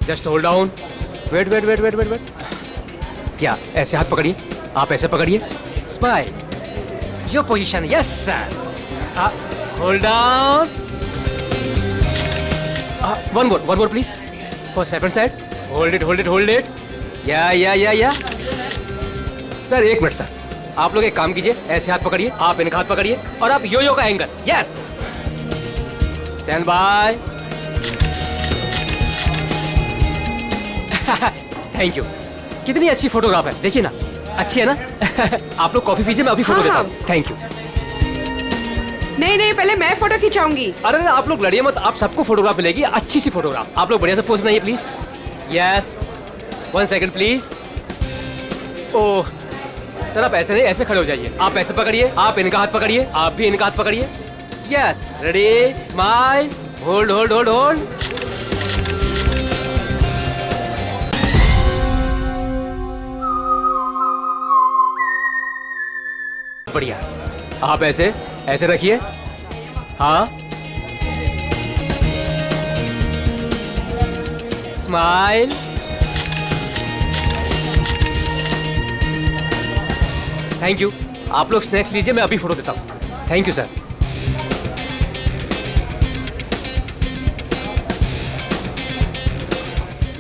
Just hold down, wait wait wait wait wait wait, क्या ऐसे हाथ पकड़िए, आप ऐसे पकड़िए, smile, your position, yes sir, hold down, one more please, for second side, hold it, या सर, एक मिनट सर, आप लोग एक काम कीजिए, ऐसे हाथ पकड़िए, आप इनका हाथ पकड़िए और आप यो का angle, yes, stand by, thank you. कितनी अच्छी फोटोग्राफ है, देखिए ना, अच्छी है ना? आप लोग कॉफी पीजिए, मैं अभी फोटो देता हूँ। Thank you. नहीं, पहले मैं फोटो खिंचाऊंगी। अरे आप लोग लड़िए मत, आप सबको फोटोग्राफ मिलेगी, अच्छी सी फोटोग्राफ। आप लोग बढ़िया से पोज बनाइए please. Yes, 1 second please. Oh sir, आप ऐसे नहीं, ऐसे खड़े हो जाइए, आप ऐसे पकड़िए, आप इनका हाथ पकड़िए, आप भी इनका हाथ पकड़िए। Yes, ready, smile, hold. बढ़िया, आप ऐसे रखिए, हाँ, स्माइल, थैंक यू। आप लोग स्नैक्स लीजिए, मैं अभी फोटो देता हूँ। Thank you sir.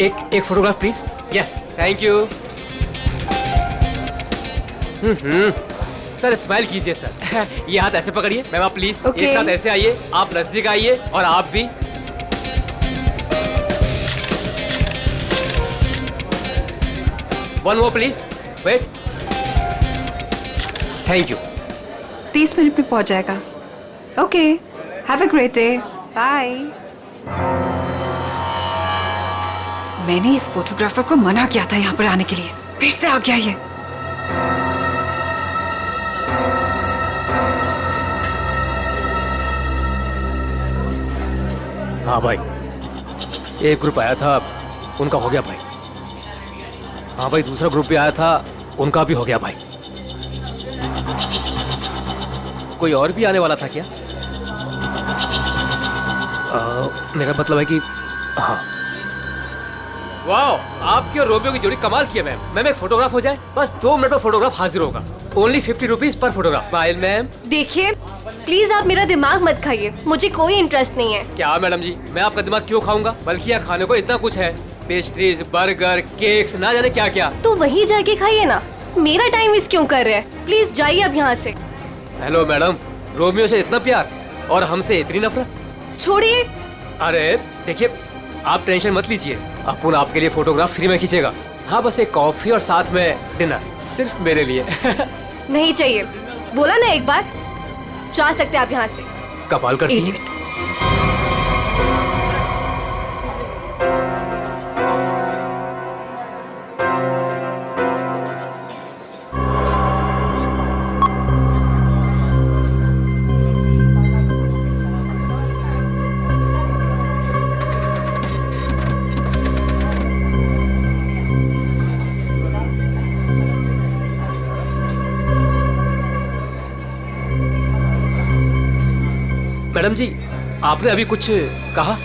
एक photograph please. Yes, thank you. Sir smile कीजिए सर। ये हाथ ऐसे पकड़िए, मैम आप प्लीज एक साथ ऐसे आइए, आप नजदीक आइए और आप भी। One more please, wait, thank you. 30 minute में पहुंच जाएगा। Okay, have a great day, bye. मैंने इस फोटोग्राफर को मना किया था यहाँ पर आने के लिए, फिर से आ गया ये। हाँ भाई, एक ग्रुप आया था, उनका हो गया भाई। हाँ भाई, दूसरा ग्रुप भी आया था, उनका भी हो गया भाई। कोई और भी आने वाला था क्या? मेरा मतलब है कि हाँ। वाओ, आपकी और रोमियो की जोड़ी कमाल की है मैम। मैम एक फोटोग्राफ हो जाए, बस 2 मिनट में फोटोग्राफ हाजिर होगा। Only 50 rupees per photograph. Smile ma'am. देखिए प्लीज आप मेरा दिमाग मत खाइए, मुझे कोई इंटरेस्ट नहीं है। क्या मैडम जी, मैं आपका दिमाग क्यों खाऊंगा? बल्कि यहाँ खाने को इतना कुछ है, पेस्ट्रीज, बर्गर, केक्स, ना जाने क्या क्या। तो वहीं जाके खाइए ना, मेरा टाइम वेस्ट क्यों कर रहे हैं? प्लीज जाइए अब यहाँ से। हेलो मैडम, रोमियो से इतना प्यार और हमसे इतनी नफरत? छोड़िए। अरे देखिए, आप टेंशन मत लीजिए, अपुन आपके लिए फोटोग्राफ फ्री में खींचेगा। हाँ, बस एक कॉफी और साथ में डिनर, सिर्फ मेरे लिए। नहीं चाहिए, बोला ना एक बार। जा सकते आप यहाँ से। कमाल करती है। मैडम जी, आपने अभी कुछ कहा?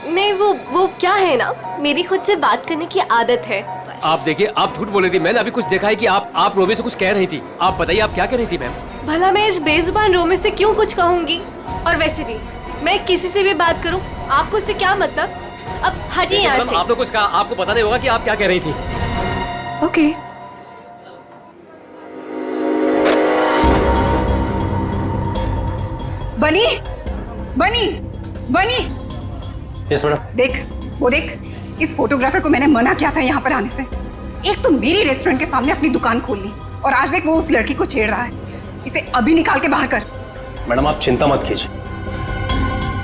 नहीं, वो क्या है ना, मेरी खुद से बात करने की आदत है बस। आप देखिए, आप झूठ बोल रही थी। मैंने अभी कुछ देखा है कि आप रोमियो से कुछ कह रही थी। आप बताइए, आप क्या कह रही थी मैम? भला मैं इस बेजुबान रोमियो से क्यों कुछ कहूंगी? और वैसे भी मैं किसी से भी बात करूं, आपको इससे क्या मतलब? अब हटिए यहाँ से। आपने कुछ कहा, आपको पता नहीं होगा कि आप क्या कह रही थी। ओके। बनी बनी बनी, यस मैडम। देख, वो देख, इस फोटोग्राफर को मैंने मना किया था यहाँ पर आने से। एक तो मेरी रेस्टोरेंट के सामने अपनी दुकान खोल ली, और आज देख वो उस लड़की को छेड़ रहा है। इसे अभी निकाल के बाहर कर। मैडम आप चिंता मत कीजिए,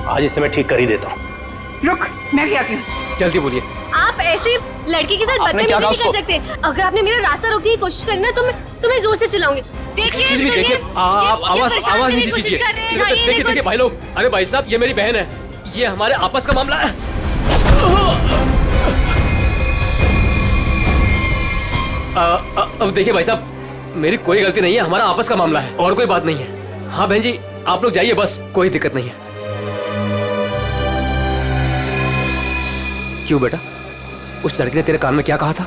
आज इसे मैं ठीक कर ही देता हूँ। रुक, मैं भी आती हूँ। जल्दी बोलिए। आप ऐसे लड़की के साथ बदतमीजी नहीं कर सकते। अगर आपने मेरा रास्ता रोकने की कोशिश करी ना, तो मैं तुम्हें जोर से चिल्लाऊंगी। देखिए, सुनिए, आप आवाज नहीं कीजिए। देखिए भाई लोग, अरे भाई साहब, ये मेरी बहन है, ये हमारे आपस का मामला है। अब देखिए भाई साहब, मेरी कोई गलती नहीं है, हमारा आपस का मामला है और कोई बात नहीं है। हाँ बहन जी, आप लोग जाइए, बस कोई दिक्कत नहीं है। क्यों बेटा? उस लड़के ने तेरे कान में क्या कहा था?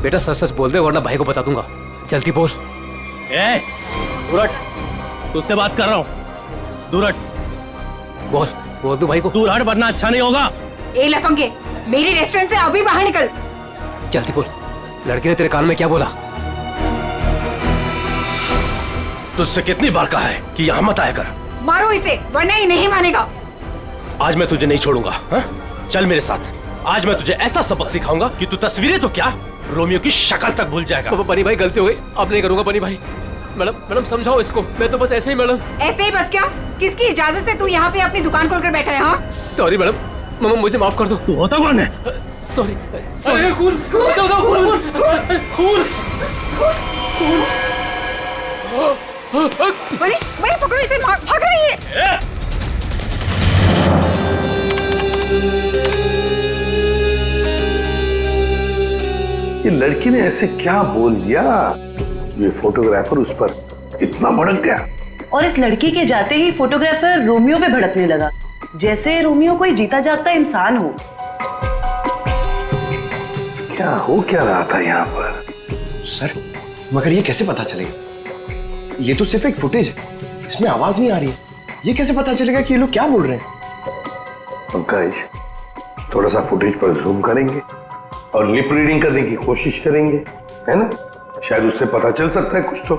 बेटा सच सच बोल दे वरना भाई को बता दूंगा। जल्दी बोल। ए, दूर हट, तुझसे बात कर रहा हूँ। दूर हट। बोल दू भाई को। दूर हट वरना अच्छा नहीं होगा। ए लफंगे, मेरी रेस्टोरेंट से अभी बाहर निकल। जल्दी बोल, लड़के ने तेरे कान में क्या बोला? तुझसे कितनी बार कहा है कि यहाँ मत आया कर। मारो इसे वरना ये नहीं मानेगा। आज मैं तुझे नहीं छोड़ूंगा। हा? चल मेरे साथ। आज मैं तुझे ऐसा सबक सिखाऊंगा कि तू तस्वीरें तो क्या, रोमियो की शक्ल तक भूल जाएगा। बनी भाई गलती हो गई, अब नहीं करूंगा बनी भाई। मैडम समझाओ इसको। मैं तो बस ऐसे ही मैडम। ऐसे ही बस क्या? किसकी इजाजत से तू यहाँ पे अपनी दुकान खोलकर बैठा है? हाँ सॉरी मैडम, मुझे माफ कर दो। तू होता कौन है? सॉरी। बनी बनी पकड़ो इसे, भाग रही है। ये लड़की ने ऐसे क्या बोल दिया ये फोटोग्राफर उस पर इतना भड़क गया? और इस लड़की के जाते ही फोटोग्राफर रोमियो पे भड़कने लगा, जैसे रोमियो कोई जीता जागता इंसान हो। क्या हो क्या रहा था यहाँ पर? सर, मगर ये कैसे पता चलेगा? ये तो सिर्फ एक फुटेज है, इसमें आवाज नहीं आ रही है। ये कैसे पता चलेगा कि ये लोग क्या बोल रहे हैं? पंकज, थोड़ा सा फुटेज पर जूम करेंगे और लिप रीडिंग करने की कोशिश करेंगे, है ना? शायद उससे पता चल सकता है कुछ तो।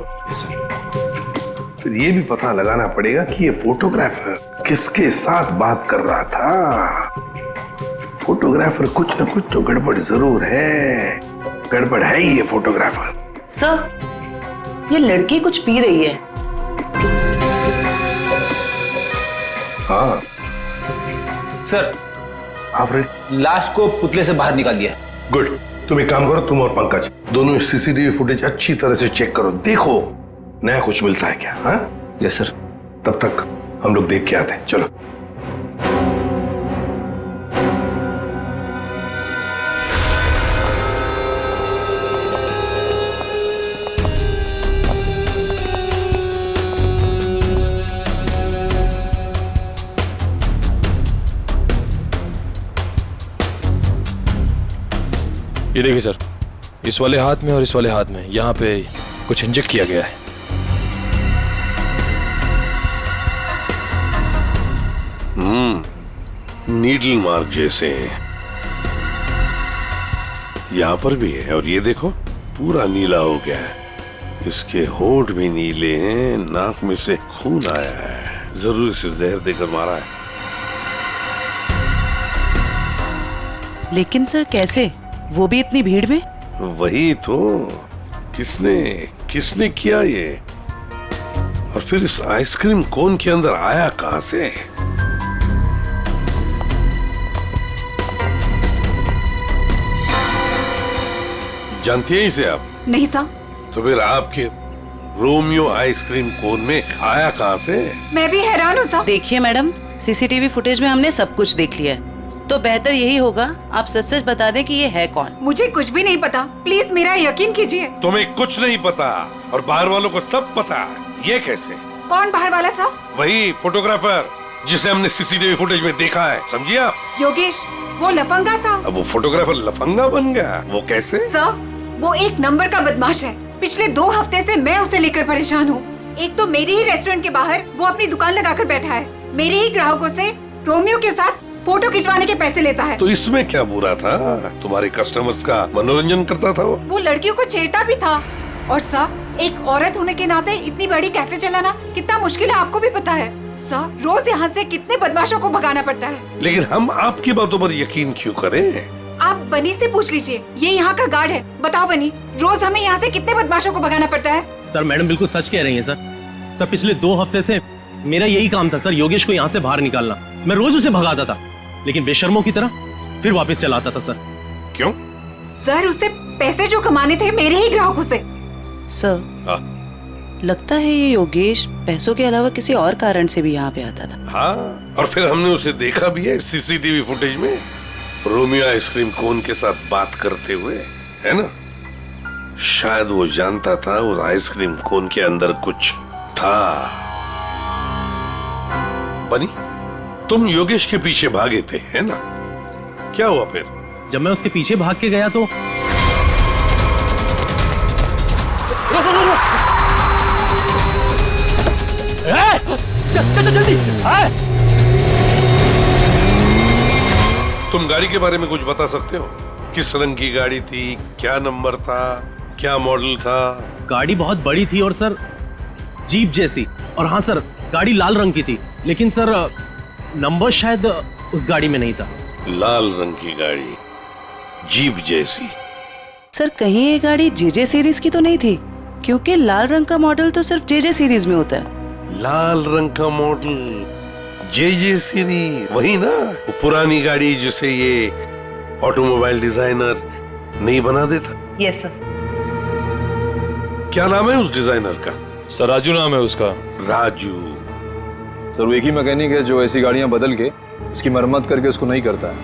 फिर ये भी पता लगाना पड़ेगा कि ये फोटोग्राफर किसके साथ बात कर रहा था। फोटोग्राफर कुछ न कुछ तो गड़बड़ जरूर है। गड़बड़ है ही ये फोटोग्राफर। सर, ये लड़की कुछ पी रही है। हाँ सर, फ्रेंड, लाश को पुतले से बाहर निकाल दिया। गुड। तुम एक काम करो, तुम और पंकज दोनों सीसीटीवी फुटेज अच्छी तरह से चेक करो, देखो नया कुछ मिलता है क्या। हाँ यस सर। तब तक हम लोग देख के आते हैं। चलो। ये देखिए सर, इस वाले हाथ में और इस वाले हाथ में यहाँ पे कुछ इंजेक्ट किया गया है। नीडल मार्क जैसे हैं। यहाँ पर भी है और ये देखो पूरा नीला हो गया है। इसके होंठ भी नीले हैं, नाक में से खून आया है। जरूर इसे जहर देकर मारा है। लेकिन सर कैसे, वो भी इतनी भीड़ में? वही तो, किसने किसने किया ये? और फिर इस आइसक्रीम कोन के अंदर आया कहां से? जानती हैं इसे आप? नहीं सर। तो फिर आपके रोमियो आइसक्रीम कोन में आया कहां से? मैं भी हैरान हूँ सर। देखिए मैडम, सीसीटीवी फुटेज में हमने सब कुछ देख लिया है, तो बेहतर यही होगा आप सच सच बता दें कि ये है कौन। मुझे कुछ भी नहीं पता, प्लीज मेरा यकीन कीजिए। तुम्हें कुछ नहीं पता और बाहर वालों को सब पता। ये कैसे? कौन बाहर वाला सर? वही फोटोग्राफर जिसे हमने सीसीटीवी फुटेज में देखा है, समझिए आप? योगेश, वो लफंगा सर। अब वो फोटोग्राफर लफंगा बन गया, वो कैसे? सर, वो एक नंबर का बदमाश है। पिछले 2 हफ्ते से मैं उसे लेकर परेशान हूँ। एक तो मेरे ही रेस्टोरेंट के बाहर वो अपनी दुकान लगाकर बैठा है, मेरे ही ग्राहकों से रोमियो के साथ फोटो खिंचवाने के पैसे लेता है। तो इसमें क्या बुरा था? तुम्हारे कस्टमर्स का मनोरंजन करता था वो लड़कियों को छेड़ता भी था। और सर, एक औरत होने के नाते इतनी बड़ी कैफे चलाना कितना मुश्किल है, आपको भी पता है। सर, रोज यहाँ से कितने बदमाशों को भगाना पड़ता है। लेकिन हम आपकी बातों पर यकीन क्यों करें? आप बनी से पूछ लीजिए, ये यहाँ का गार्ड है। बताओ बनी, रोज हमें यहाँ से कितने बदमाशों को भगाना पड़ता है? सर, मैडम बिल्कुल सच कह रही हैं सर। सर, पिछले 2 हफ्ते से मेरा यही काम था सर, योगेश को यहाँ से बाहर निकालना। मैं रोज उसे भगाता था, लेकिन बेशर्मों की तरह फिर वापस चलाता था सर। क्यों? सर, उसे पैसे जो कमाने थे मेरे ही ग्राहकों से। सर, लगता है ये योगेश पैसों के अलावा किसी और कारण से भी यहाँ पे आता था। हाँ, और फिर हमने उसे देखा भी है सीसीटीवी फुटेज में, रोमियो आइसक्रीम कोन के साथ बात करते हुए, है ना? शायद वो जानता था उस आइसक्रीम कोन के अंदर कुछ था। बनी, तुम योगेश के पीछे भागे थे, है ना? क्या हुआ फिर? जब मैं उसके पीछे भाग के गया तो चल जल्दी। तुम गाड़ी के बारे में कुछ बता सकते हो? किस रंग की गाड़ी थी, क्या नंबर था, क्या मॉडल था? गाड़ी बहुत बड़ी थी और सर जीप जैसी। और हाँ सर, गाड़ी लाल रंग की थी, लेकिन सर नंबर शायद उस गाड़ी में नहीं था। लाल रंग की गाड़ी, जीप जैसी। सर कहीं ये गाड़ी जेजे सीरीज की तो नहीं थी? क्योंकि लाल रंग का मॉडल तो सिर्फ जेजे सीरीज में होता है। लाल रंग का मॉडल, जे सीरीज, वही ना? वो पुरानी गाड़ी जिसे ये ऑटोमोबाइल डिजाइनर नहीं बना देता। Yes sir. क्या नाम है उस डिजाइनर का? सर राजू नाम है उसका। राजू। सर वो एक ही मैकेनिक है जो ऐसी गाड़ियां बदल के उसकी मरम्मत करके उसको नहीं करता है।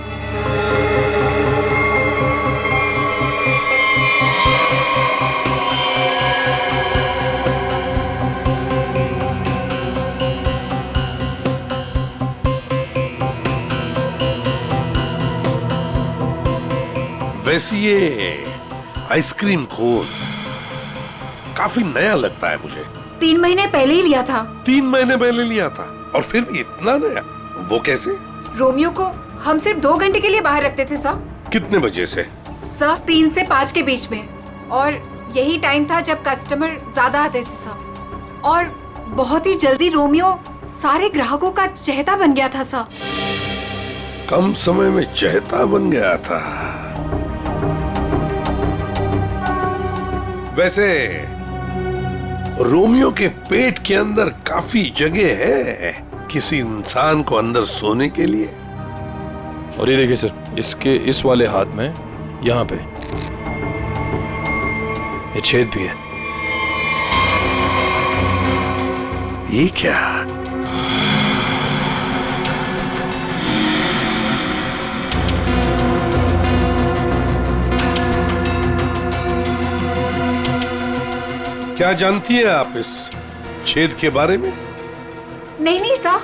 वैसे ये आइसक्रीम कोन काफी नया लगता है मुझे। 3 महीने पहले ही लिया था। 3 महीने पहले लिया था और फिर भी इतना नया? वो कैसे? रोमियो को हम सिर्फ 2 घंटे के लिए बाहर रखते थे सर। कितने बजे से? सर 3 से 5 के बीच में, और यही टाइम था जब कस्टमर ज्यादा आते थे सर। और बहुत ही जल्दी रोमियो सारे ग्राहकों का चहेता बन गया था सर। कम समय में चहेता बन गया था। वैसे रोमियो के पेट के अंदर काफी जगह है किसी इंसान को अंदर सोने के लिए। और ये देखिए सर, इसके इस वाले हाथ में यहाँ पे ये छेद भी है। ये क्या? क्या जानती हैं आप इस छेद के बारे में? नहीं सर,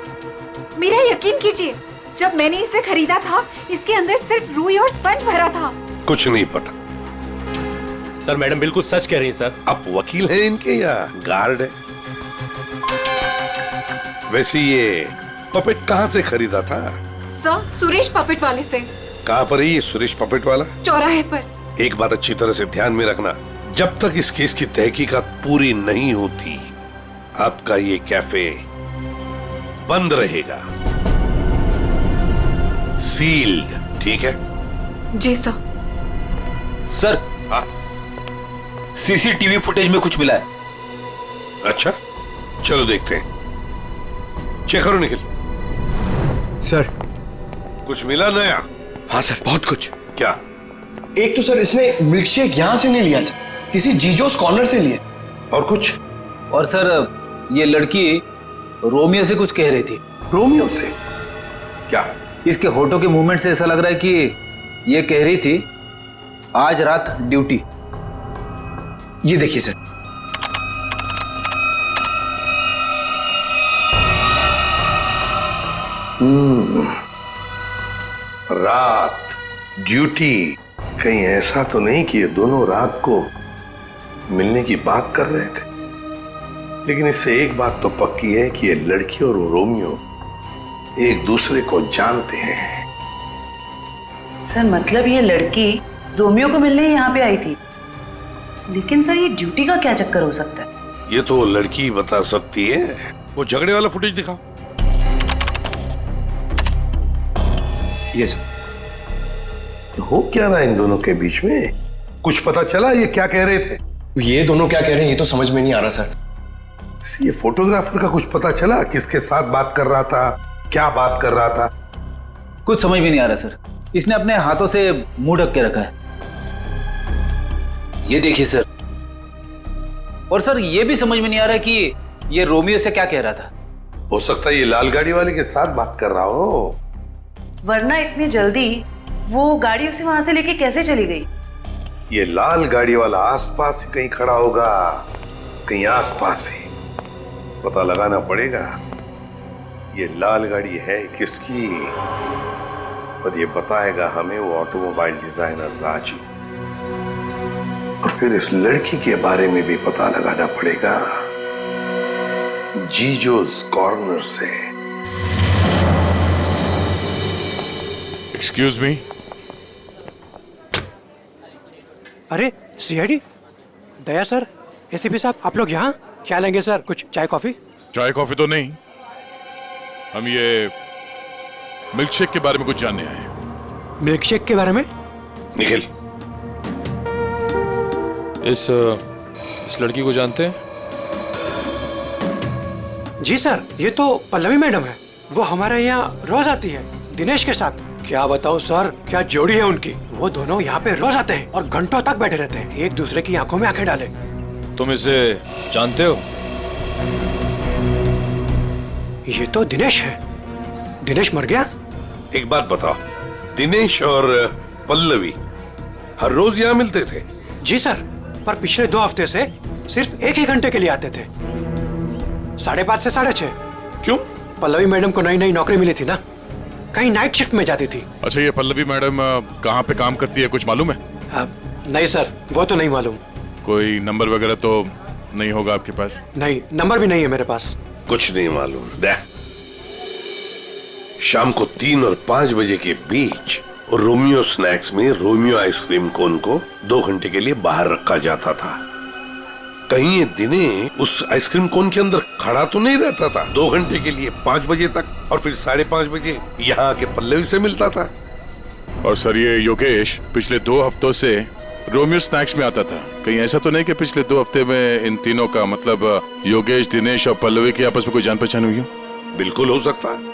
मेरा यकीन कीजिए, जब मैंने इसे खरीदा था इसके अंदर सिर्फ रुई और स्पंज भरा था। कुछ नहीं पता। सर मैडम बिल्कुल सच कह रही हैं सर। आप वकील हैं इनके या गार्ड है? वैसे ये पपेट कहाँ से खरीदा था? सर सुरेश पपेट वाले से। कहाँ पर है ये सुरेश पपेट वाला? चौराहे पर। एक बात अच्छी तरह से ध्यान में रखना, जब तक इस केस की तहकीकात पूरी नहीं होती आपका ये कैफे बंद रहेगा, सील्ड, ठीक है? जी सर। सर हाँ? सीसीटीवी फुटेज में कुछ मिला है। अच्छा, चलो देखते हैं। चेक करो निखिल। सर। कुछ मिला नया? हाँ सर, बहुत कुछ। क्या? एक तो सर इसने मिल्कशेक यहां से नहीं लिया सर, किसी जीजोस कॉर्नर से लिए। और कुछ? और सर ये लड़की रोमियो से कुछ कह रही थी। रोमियो से? क्या? इसके होठों के मूवमेंट से ऐसा लग रहा है कि ये कह रही थी आज रात ड्यूटी। ये देखिए सर। रात ड्यूटी, कहीं ऐसा तो नहीं कि ये दोनों रात को मिलने की बात कर रहे थे? लेकिन इससे एक बात तो पक्की है कि ये लड़की और रोमियो एक दूसरे को जानते हैं। सर मतलब ये लड़की रोमियो को मिलने यहाँ पे आई थी, लेकिन सर ये ड्यूटी का क्या चक्कर हो सकता है? ये तो लड़की बता सकती है। वो झगड़े वाला फुटेज दिखाओ। ये सर। हो क्या रहा है इन दोनों के बीच में? कुछ पता चला ये क्या कह रहे थे? ये दोनों क्या कह रहे हैं ये तो समझ में नहीं आ रहा सर। ये फोटोग्राफर का कुछ पता चला? किसके साथ बात कर रहा था, क्या बात कर रहा था? कुछ समझ में नहीं आ रहा सर। इसने अपने हाथों से मुंह ढक के रखा है। ये देखिए सर। और सर ये भी समझ में नहीं आ रहा कि ये रोमियो से क्या कह रहा था। हो सकता है ये लाल गाड़ी वाले के साथ बात कर रहा हो। वरना इतनी जल्दी वो गाड़ी उसे वहां से लेके कैसे चली गई? ये लाल गाड़ी वाला आसपास ही कहीं खड़ा होगा, कहीं आसपास ही। पता लगाना पड़ेगा। ये लाल गाड़ी है किसकी, और ये बताएगा हमें वो ऑटोमोबाइल डिजाइनर राजू। और फिर इस लड़की के बारे में भी पता लगाना पड़ेगा जीजोस कॉर्नर से। Excuse me. अरे सीआईडी दया सर, एसीपी साहब, आप लोग यहाँ क्या लेंगे सर? कुछ चाय कॉफी? चाय कॉफी तो नहीं, हम ये मिल्कशेक के बारे में कुछ जानने आए हैं। मिल्कशेक के बारे में? निखिल, इस लड़की को जानते हैं? जी सर, ये तो पल्लवी मैडम है। वो हमारे यहाँ रोज आती है दिनेश के साथ। क्या बताऊँ सर, क्या जोड़ी है उनकी। वो दोनों यहाँ पे रोज आते हैं और घंटों तक बैठे रहते हैं, एक दूसरे की आंखों में आंखें डाले। तुम इसे जानते हो? ये तो दिनेश है। दिनेश मर गया? एक बात बताओ, दिनेश और पल्लवी हर रोज यहाँ मिलते थे? जी सर, पर पिछले 2 हफ्ते से सिर्फ 1 ही घंटे के लिए आते थे, 5:30 से 6:30। क्यों? पल्लवी मैडम को नई नई नौकरी मिली थी ना, कहीं नाइट शिफ्ट में जाती थी। अच्छा, ये पल्लवी मैडम कहाँ पे काम करती है, कुछ मालूम है? नहीं सर, वो तो नहीं मालूम। कोई नंबर वगैरह तो नहीं होगा आपके पास? नहीं, नंबर भी नहीं है मेरे पास। कुछ नहीं मालूम। शाम को 3 और 5 बजे के बीच रोमियो स्नैक्स में रोमियो आइसक्रीम कोन को 2 घंटे के लिए बाहर रखा जाता था। कहीं ये दिनेश उस आइसक्रीम कोन के अंदर खड़ा तो नहीं रहता था 2 घंटे के लिए 5 बजे तक, और फिर 5:30 बजे यहाँ आके पल्लवी से मिलता था। और सर, ये योगेश पिछले 2 हफ्तों से रोमियो स्नैक्स में आता था। कहीं ऐसा तो नहीं कि पिछले 2 हफ्ते में इन तीनों का मतलब योगेश, दिनेश और पल्लवी की आपस में कोई जान पहचान हुई हो? बिल्कुल हो सकता है।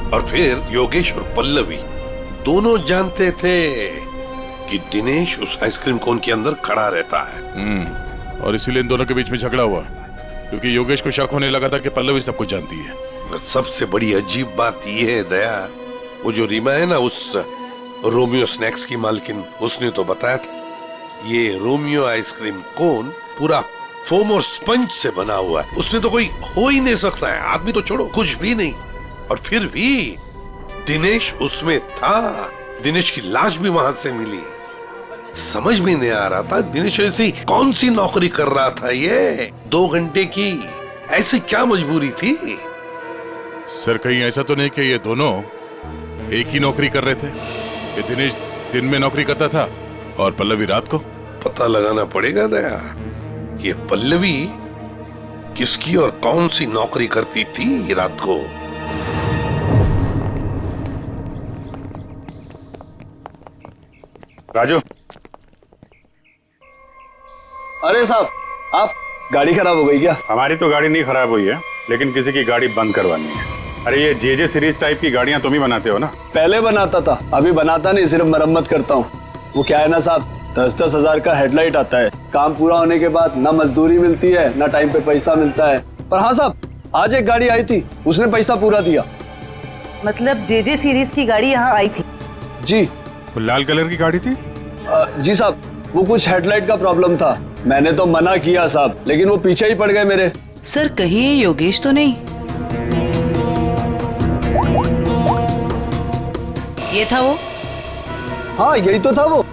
और फिर योगेश और पल्लवी दोनों जानते थे कि दिनेश उस आइसक्रीम कोन के अंदर खड़ा रहता है। और इसीलिए इन दोनों के बीच में झगड़ा हुआ, क्योंकि योगेश को शक होने लगा था कि पल्लवी सब कुछ जानती है। और सबसे बड़ी अजीब बात यह है दया, वो जो रीमा है ना, उस रोमियो स्नैक्स की मालकिन, उसने तो बताया था ये रोमियो आइसक्रीम कोन पूरा फोम और स्पंज से बना हुआ है, उसमें तो कोई हो ही नहीं सकता है, आदमी तो छोड़ो, कुछ भी नहीं। और फिर भी दिनेश उसमें था, दिनेश की लाश भी वहां से मिली। समझ में नहीं आ रहा था दिनेश ऐसी कौन सी नौकरी कर रहा था, ये 2 घंटे की ऐसी क्या मजबूरी थी? सर, कहीं ऐसा तो नहीं कि ये दोनों एक ही नौकरी कर रहे थे, कि दिनेश दिन में नौकरी करता था और पल्लवी रात को? पता लगाना पड़ेगा दया, ये पल्लवी किसकी और कौन सी नौकरी करती थी रात को। राजू। अरे साहब, आप गाड़ी खराब हो गई क्या? हमारी तो गाड़ी नहीं खराब हुई है, लेकिन किसी की गाड़ी बंद करवानी है। अरे ये जेजे सीरीज टाइप की गाड़ियां तुम ही बनाते हो ना? पहले बनाता था, अभी बनाता नहीं, सिर्फ मरम्मत करता हूँ। वो क्या है ना साहब, 10-10 हजार का हेडलाइट आता है, काम पूरा होने के बाद ना मजदूरी मिलती है ना टाइम पे पैसा मिलता है। पर हाँ साहब, आज एक गाड़ी आई थी, उसने पैसा पूरा दिया। मतलब जेजे सीरीज की गाड़ी यहाँ आई थी? जी। वो लाल कलर की गाड़ी थी? जी साहब, वो कुछ हेडलाइट का प्रॉब्लम था, मैंने तो मना किया साहब, लेकिन वो पीछे ही पड़ गए मेरे। सर, कहीं ये योगेश तो नहीं? ये था वो? हाँ, यही तो था वो।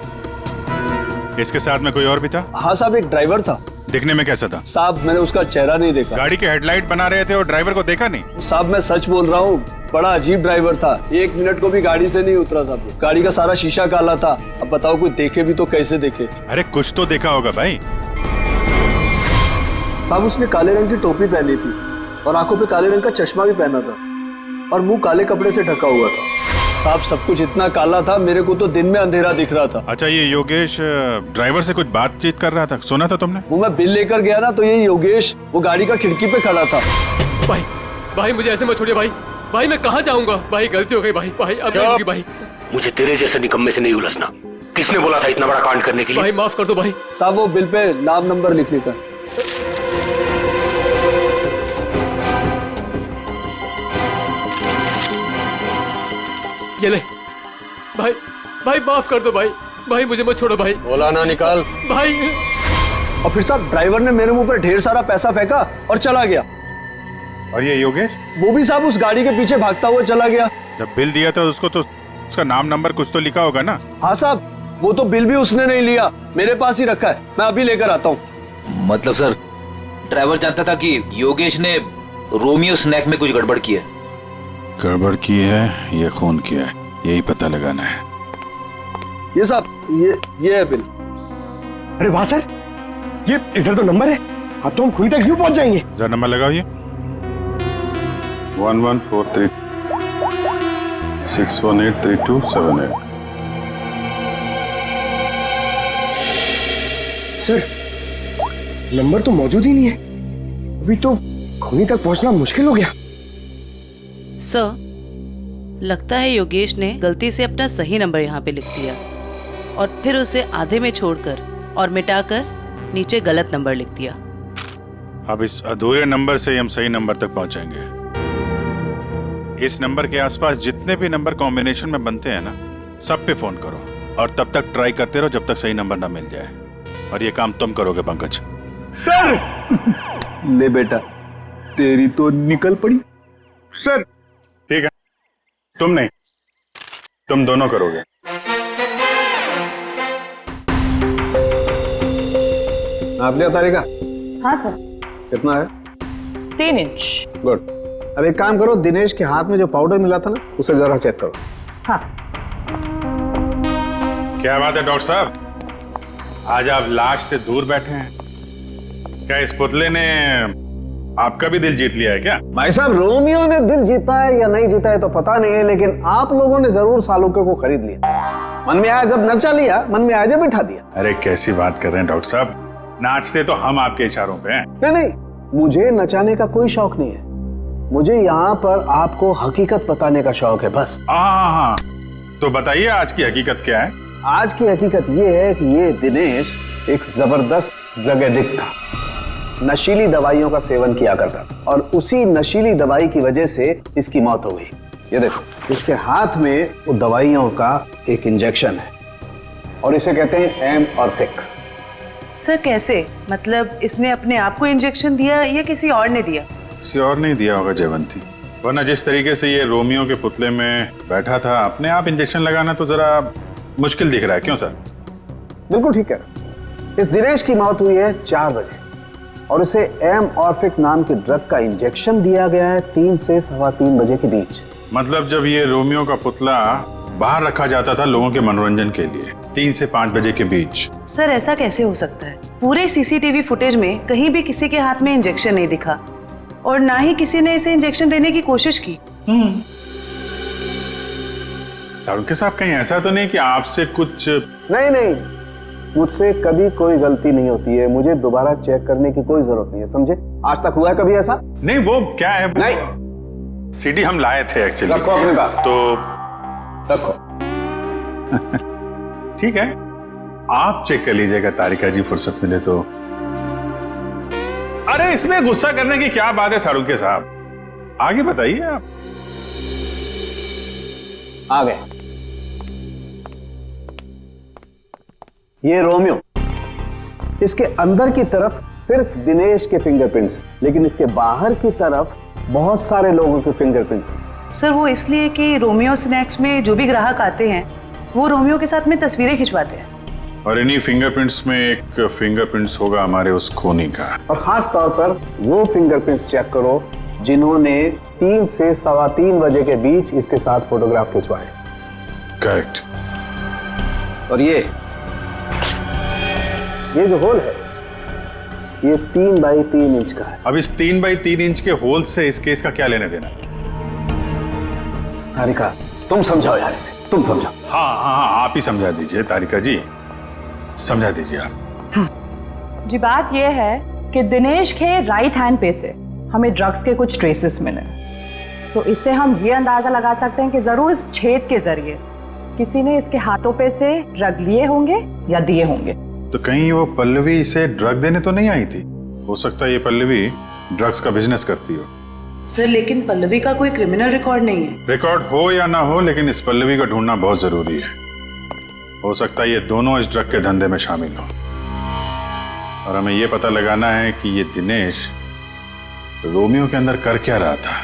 इसके साथ में कोई और भी था? हाँ साहब, एक ड्राइवर था। दिखने में कैसा था? साहब, मैंने उसका चेहरा नहीं देखा। गाड़ी के हेडलाइट बना रहे थे और ड्राइवर को देखा नहीं? साहब, मैं सच बोल रहा हूँ, बड़ा अजीब ड्राइवर था, 1 मिनट को भी गाड़ी से नहीं उतरा साहब। गाड़ी का सारा शीशा काला था। अब बताओ, कोई देखे भी तो कैसे देखे? अरे कुछ तो देखा होगा भाई। साहब, उसने काले रंग की टोपी पहनी थी और आंखों पे काले रंग का चश्मा भी पहना था और मुंह काले कपड़े से ढका हुआ था। साहब, सब कुछ इतना काला था, मेरे को तो दिन में अंधेरा दिख रहा था। अच्छा, ये योगेश ड्राइवर से कुछ बातचीत कर रहा था, सुना था तुमने? वो मैं बिल लेकर गया ना, तो ये योगेश वो गाड़ी का खिड़की पे खड़ा था। भाई मुझे ऐसे मत छोड़िए भाई, मैं कहाँ जाऊंगा भाई, गलती हो गई भाई, अब नहीं होगी भाई। मुझे तेरे जैसे निकम्मे से नहीं उलझना। किसने बोला था इतना बड़ा कांड करने के लिए? भाई माफ कर दो भाई। साहब, वो बिल पे नाम नंबर लिखने का। ये ले भाई माफ कर दो भाई, मुझे मत छोड़ो भाई। बोला ना, निकाल भाई। और फिर साहब, ड्राइवर ने मेरे मुंह पर ढेर सारा पैसा फेंका और चला गया। और ये योगेश? वो भी साहब उस गाड़ी के पीछे भागता हुआ चला गया। जब बिल दिया था उसको तो उसका नाम नंबर कुछ तो लिखा होगा ना? हाँ साहब, वो तो बिल भी उसने नहीं लिया, मेरे पास ही रखा है, मैं अभी लेकर आता हूँ। मतलब सर, ड्राइवर जानता था कि योगेश ने रोमियो स्नैक में कुछ गड़बड़ की है। गड़बड़ की है या खून किया है, यही पता लगाना है। ये साहब, ये है बिल। अरे वाह सर, ये इधर तो नंबर है, अब तो हम खुद तक यूं पहुंच जाएंगे। जरा नंबर लगाओ ये 1143 6183278। सर नंबर तो मौजूद ही नहीं है, अभी तो खूनी तक पहुंचना मुश्किल हो गया। सर, लगता है योगेश ने गलती से अपना सही नंबर यहाँ पे लिख दिया और फिर उसे आधे में छोड़कर और मिटाकर नीचे गलत नंबर लिख दिया। अब इस अधूरे नंबर से हम सही नंबर तक पहुंचेंगे। इस नंबर के आसपास जितने भी नंबर कॉम्बिनेशन में बनते हैं ना, सब पे फोन करो और तब तक ट्राई करते रहो जब तक सही नंबर ना मिल जाए। और ये काम तुम करोगे पंकज। सर ले बेटा, तेरी तो निकल पड़ी। सर ठीक है, तुम नहीं, तुम दोनों करोगे। आप लिया तारिका? हाँ सर। कितना है? 3 इंच। गुड। अब एक काम करो, दिनेश के हाथ में जो पाउडर मिला था ना, उसे जरा चेक करो। हाँ। क्या बात है डॉक्टर साहब, आज आप लाश से दूर बैठे हैं। क्या इस पुतले ने आपका भी दिल जीत लिया है क्या? भाई साहब, रोमियो ने दिल जीता है या नहीं जीता है तो पता नहीं है, लेकिन आप लोगों ने जरूर सालुके को खरीद लिया। मन में आया जब नचा लिया, मन में आया जब बिठा दिया। अरे कैसी बात कर रहे हैं डॉक्टर साहब, नाचते तो हम आपके इशारों पे हैं। नहीं, मुझे नचाने का कोई शौक नहीं है, मुझे यहाँ पर आपको हकीकत बताने का शौक है बस। हाँ, तो बताइए आज की हकीकत क्या है? आज की हकीकत ये है कि ये दिनेश एक जबरदस्त ड्रग एडिक्ट था, नशीली दवाइयों का सेवन किया करता और उसी नशीली दवाई की वजह से इसकी मौत हो गई। ये देखो, इसके हाथ में वो दवाइयों का एक इंजेक्शन है और इसे कहते हैं एमऑर्फिक। सर कैसे? मतलब इसने अपने आप को इंजेक्शन दिया या किसी और ने दिया? किसी और नहीं दिया होगा जयवंती, वरना जिस तरीके से ये रोमियो के पुतले में बैठा था, अपने आप इंजेक्शन लगाना तो जरा मुश्किल दिख रहा है। क्यों सर? बिल्कुल ठीक है। इस दिनेश की मौत हुई है 4 बजे और उसे एमऑर्फिक नाम के ड्रग का इंजेक्शन दिया गया है 3 से 3:15 बजे के बीच। मतलब जब ये रोमियो का पुतला बाहर रखा जाता था लोगों के मनोरंजन के लिए 3 से 5 बजे के बीच। सर ऐसा कैसे हो सकता है? पूरे सीसीटीवी फुटेज में कहीं भी किसी के हाथ में इंजेक्शन नहीं दिखा और ना ही किसी ने इसे इंजेक्शन देने की कोशिश की। सारुके साहब, कहीं ऐसा तो नहीं कि आपसे कुछ? नहीं, मुझसे कभी कोई गलती नहीं होती है, मुझे दोबारा चेक करने की कोई जरूरत नहीं है, समझे? आज तक हुआ है कभी ऐसा? नहीं, वो क्या है? नहीं, सीडी हम लाए थे एक्चुअली। रखो अपनी बात। तो रखो। ठीक है, आप चेक कर लीजिएगा तारिका जी, फुर्सत मिले तो। अरे इसमें गुस्सा करने की क्या बात है सारुके साहब, आगे बताइए आप। आ गए। ये रोमियो, इसके अंदर की तरफ सिर्फ दिनेश के फिंगरप्रिंट्स, लेकिन इसके बाहर की तरफ बहुत सारे लोगों के फिंगरप्रिंट्स हैं। सर वो इसलिए कि रोमियो स्नैक्स में जो भी ग्राहक आते हैं वो रोमियो के साथ में तस्वीरें खिंचवाते हैं और इन्हीं फिंगरप्रिंट्स में एक फिंगरप्रिंट्स होगा हमारे उस खूनी का। और खास तौर पर वो फिंगरप्रिंट्स चेक करो जिन्होंने 3 से 3:15 बजे के बीच इसके साथ फोटोग्राफ खिंचवाए। करेक्ट। और ये जो होल है ये 3 बाई 3 इंच का है। अब इस 3 बाई 3 इंच के होल से इस केस का क्या लेने देना? तारिका तुम समझाओ यार इसे, तुम समझाओ। हाँ, आप ही समझा दीजिए तारिका जी, समझा दीजिए आप। जी बात यह है कि दिनेश के राइट हैंड पे से हमें ड्रग्स के कुछ ट्रेसेस मिले, तो इससे हम ये अंदाजा लगा सकते हैं कि जरूर इस छेद के जरिए किसी ने इसके हाथों पे से ड्रग लिए होंगे या दिए होंगे। तो कहीं वो पल्लवी इसे ड्रग देने तो नहीं आई थी? हो सकता है ये पल्लवी ड्रग्स का बिजनेस करती हो। सर लेकिन पल्लवी का कोई क्रिमिनल रिकॉर्ड नहीं है। रिकॉर्ड हो या ना हो, लेकिन इस पल्लवी को ढूंढना बहुत जरूरी है। हो सकता है ये दोनों इस ड्रग के धंधे में शामिल हो और हमें ये पता लगाना है कि ये दिनेश रोमियो के अंदर कर क्या रहा था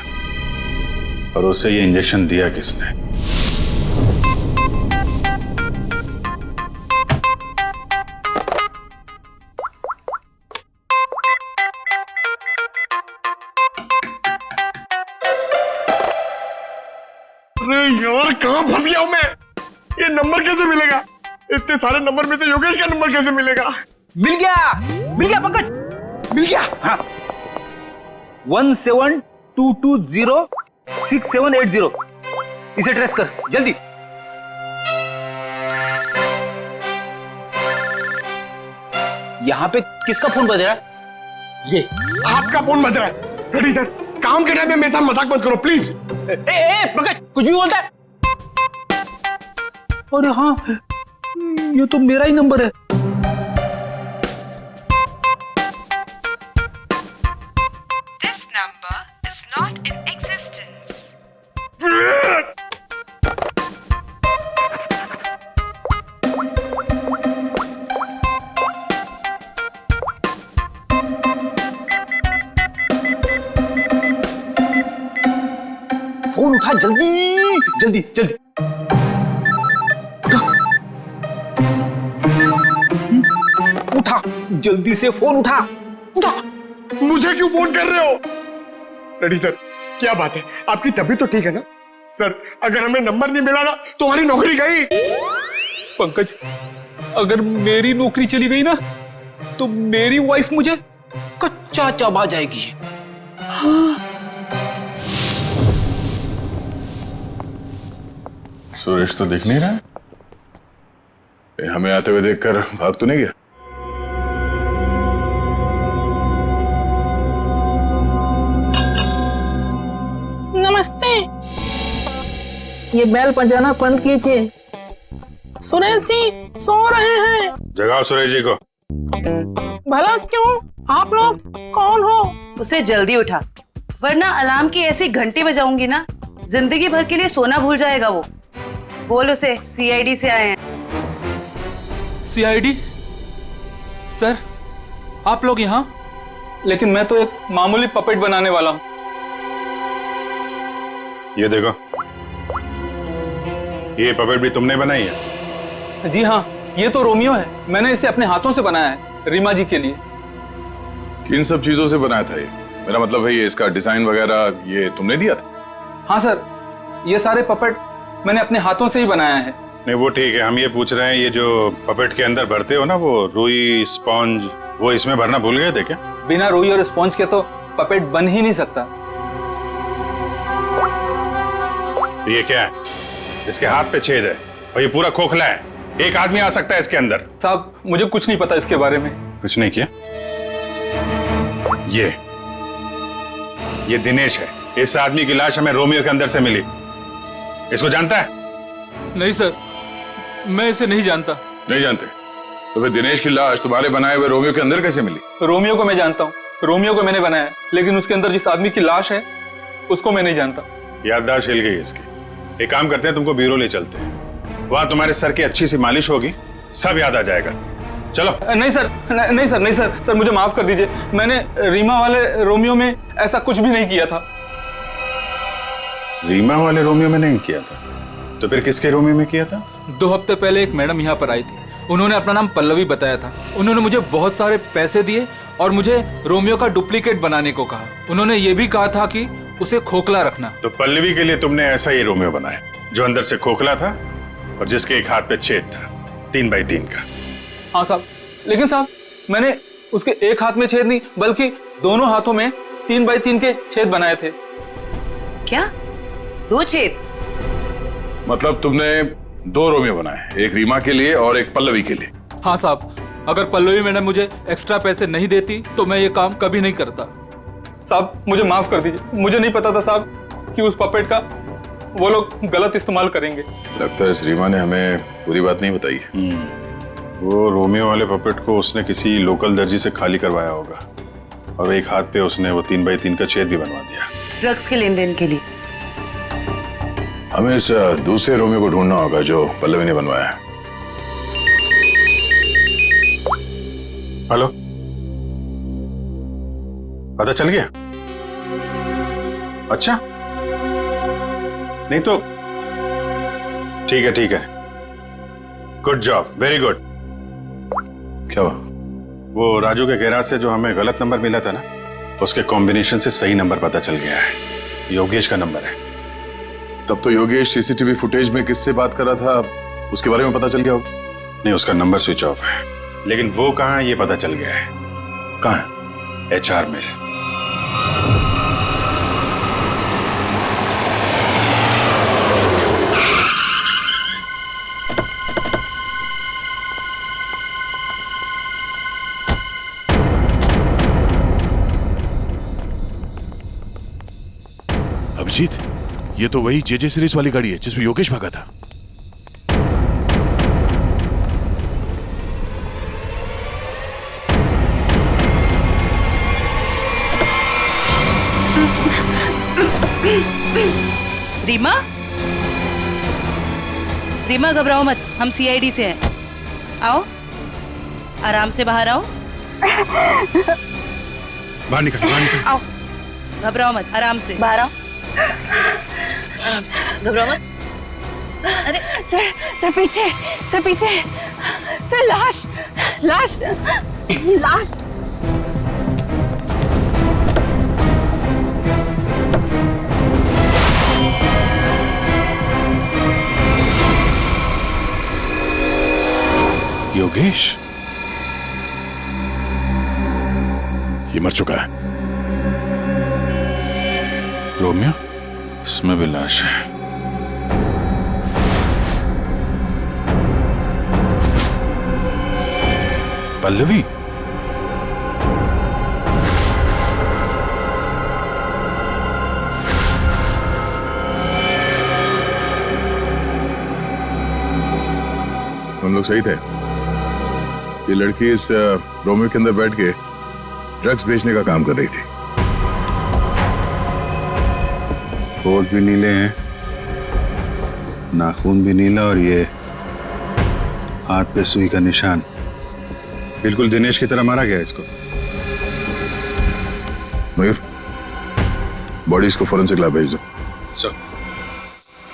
और उसे ये इंजेक्शन दिया किसने? अरे यार कहाँ फंस गया हूं मैं? ये नंबर कैसे मिलेगा? इतने सारे नंबर में से योगेश का नंबर कैसे मिलेगा? मिल गया पंकज, मिल गया। हाँ 17220670, इसे ट्रेस कर जल्दी। यहाँ पे किसका फोन बज रहा है? ये आपका फोन बज रहा है। रेडी सर, काम के टाइम में मेरे साथ मजाक मत करो प्लीज। पंकज कुछ भी बोलता है। अरे हाँ, ये तो मेरा ही नंबर है। This number is not in existence. Phone उठा जल्दी जल्दी जल्दी। उठा जल्दी से, फोन उठा उठा। मुझे क्यों फोन कर रहे हो? रेडी सर, क्या बात है, आपकी तबीयत तो ठीक है ना? सर अगर हमें नंबर नहीं मिला ना तो हमारी नौकरी गई। पंकज, अगर मेरी नौकरी चली गई ना तो मेरी वाइफ मुझे कच्चा चबा जाएगी। सुरेश तो दिख नहीं रहा है। हमें आते हुए देखकर भाग तो नहीं गया? नमस्ते, ये बेल बजाना बंद कीजिए। सुरेश जी सो रहे हैं। जगाओ सुरेश जी को। भला क्यों? आप लोग कौन हो? उसे जल्दी उठा, वरना अलार्म की ऐसी घंटी बजाऊंगी ना, जिंदगी भर के लिए सोना भूल जाएगा वो। बोल उसे सीआईडी से आए हैं। सीआईडी? सर आप लोग यहाँ? लेकिन मैं तो एक मामूली पपेट बनाने वाला हूँ। ये देखो, ये पपेट भी तुमने बनाई है? जी हाँ, ये तो रोमियो है। मैंने इसे अपने हाथों से बनाया है, रीमा जी के लिए। किन सब चीजों से बनाया था ये? मेरा मतलब है ये इसका डिजाइन वगैरह ये तुमने दिया था? हाँ सर, ये सारे पपेट मैंने अपने हाथों से ही बनाया है। नहीं वो ठीक है, हम ये पूछ रहे हैं ये जो पपेट के अंदर भरते हो ना, वो रुई स्पॉन्ज, वो इसमें भरना भूल गए थे क्या? बिना रुई और स्पॉन्ज के तो पपेट बन ही नहीं सकता। ये क्या है? इसके हाथ पे छेद है और ये पूरा खोखला है। एक आदमी आ सकता है इसके अंदर। साहब मुझे कुछ नहीं पता इसके बारे में। कुछ नहीं किया? ये दिनेश है। इस आदमी की लाश हमें रोमियो के अंदर से मिली। इसको जानता है? नहीं सर, मैं इसे नहीं जानता। नहीं जानते? तो फिर दिनेश की लाश तुम्हारे बनाए हुए रोमियो के अंदर कैसे मिली? रोमियो को मैं जानता हूँ, रोमियो को मैंने बनाया, लेकिन उसके अंदर जिस आदमी की लाश है उसको मैं नहीं जानता। याददाश्त हिल गई इसकी। एक काम करते हैं, तुमको ब्यूरो ले चलते हैं, वहां तुम्हारे सर की अच्छी सी मालिश होगी, सब याद आ जाएगा। चलो। नहीं सर, नहीं सर, नहीं सर, सर मुझे माफ कर दीजिए। मैंने रीमा वाले रोमियो में ऐसा कुछ भी नहीं किया था। रीमा वाले रोमियो में नहीं किया था? तो फिर किसके रोमियो में किया था? 2 हफ्ते पहले एक मैडम यहाँ पर आई थी। उन्होंने अपना नाम पल्लवी बताया था। उन्होंने मुझे बहुत सारे पैसे दिए और मुझे रोमियो का डुप्लीकेट बनाने को कहा। उन्होंने ये भी कहा था कि उसे खोखला रखना। तो पल्लवी के लिए तुमने ऐसा ही रोमियो बनाया जो अंदर से खोखला था और जिसके एक हाथ पे छेद था 3 बाई 3 का। हाँ साहब, लेकिन साहब मैंने उसके एक हाथ में छेद नहीं बल्कि दोनों हाथों में 3 बाई 3 के छेद बनाए थे। क्या? 2 छेद? मतलब तुमने 2 रोमियो बनाए, एक रीमा के लिए और एक पल्लवी के लिए? हाँ साहब, अगर पल्लवी मैडम मुझे एक्स्ट्रा पैसे नहीं देती तो मैं ये काम कभी नहीं करता। साहब मुझे माफ कर दीजिए, मुझे नहीं पता था साहब कि उस पपेट का वो लोग गलत इस्तेमाल करेंगे। लगता है इस रीमा ने हमें पूरी बात नहीं बताई। वो रोमियो वाले पपेट को उसने किसी लोकल दर्जी से खाली करवाया होगा और एक हाथ पे उसने वो 3 बाई 3 का छेद भी बनवा दिया। ड्रग्स के लेन देन के लिए। हमें इस दूसरे रोमियो को ढूंढना होगा जो पल्लवी ने बनवाया है। हेलो, पता चल गया? अच्छा, नहीं तो ठीक है। Good job, very good. क्या हुआ? वो राजू के गैराज से जो हमें गलत नंबर मिला था ना, उसके कॉम्बिनेशन से सही नंबर पता चल गया है। योगेश का नंबर है। तब तो योगेश सीसीटीवी फुटेज में किससे बात कर रहा था उसके बारे में पता चल गया होगा? नहीं, उसका नंबर स्विच ऑफ है, लेकिन वो कहाँ है ये पता चल गया है। कहाँ है? HR मिल। अभिजीत, ये तो वही JJ सीरीज वाली गाड़ी है जिसमें योगेश भागा था। रीमा, रीमा घबराओ मत, हम CID से हैं। आओ, आराम से बाहर आओ। बाहर निकल। आओ, घबराओ मत, आराम से बाहर आओ। आराम से, घबराओ मत। अरे सर पीछे, सर लाश। योगेश ये मर चुका है। रोमियो, इसमें भी लाश है। पल्लवी, हम लोग सही थे। ये लड़की इस रोमियो के अंदर बैठ के ड्रग्स बेचने का काम कर रही थी। होठ भी नीले हैं, नाखून भी नीला, और ये हाथ पे सुई का निशान। बिल्कुल दिनेश की तरह मारा गया इसको। मयूर, बॉडीज को फॉरेंसिक लैब भेज दो। सर,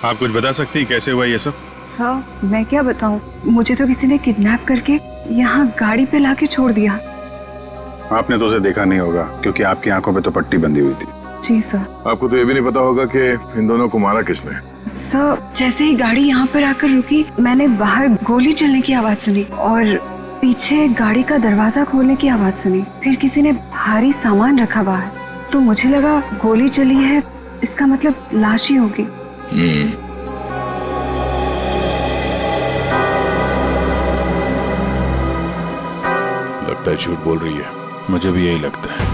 आप कुछ बता सकती हैं कैसे हुआ ये सब? सर मैं क्या बताऊं, मुझे तो किसी ने किडनैप करके यहाँ गाड़ी पे लाके छोड़ दिया। आपने तो उसे देखा नहीं होगा क्योंकि आपकी आंखों पे तो पट्टी बंधी हुई थी। जी सर। आपको तो ये भी नहीं पता होगा कि इन दोनों को मारा किसने। सर जैसे ही गाड़ी यहाँ पर आकर रुकी, मैंने बाहर गोली चलने की आवाज सुनी और पीछे गाड़ी का दरवाजा खोलने की आवाज सुनी। फिर किसी ने भारी सामान रखा बाहर, तो मुझे लगा गोली चली है, इसका मतलब लाश ही होगी। लगता है झूठ बोल रही है। मुझे भी यही लगता है।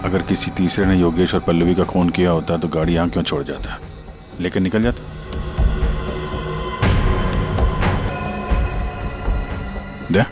अगर किसी तीसरे ने योगेश और पल्लवी का खून किया होता तो गाड़ी यहाँ क्यों छोड़ जाता, लेकर निकल जाता। दे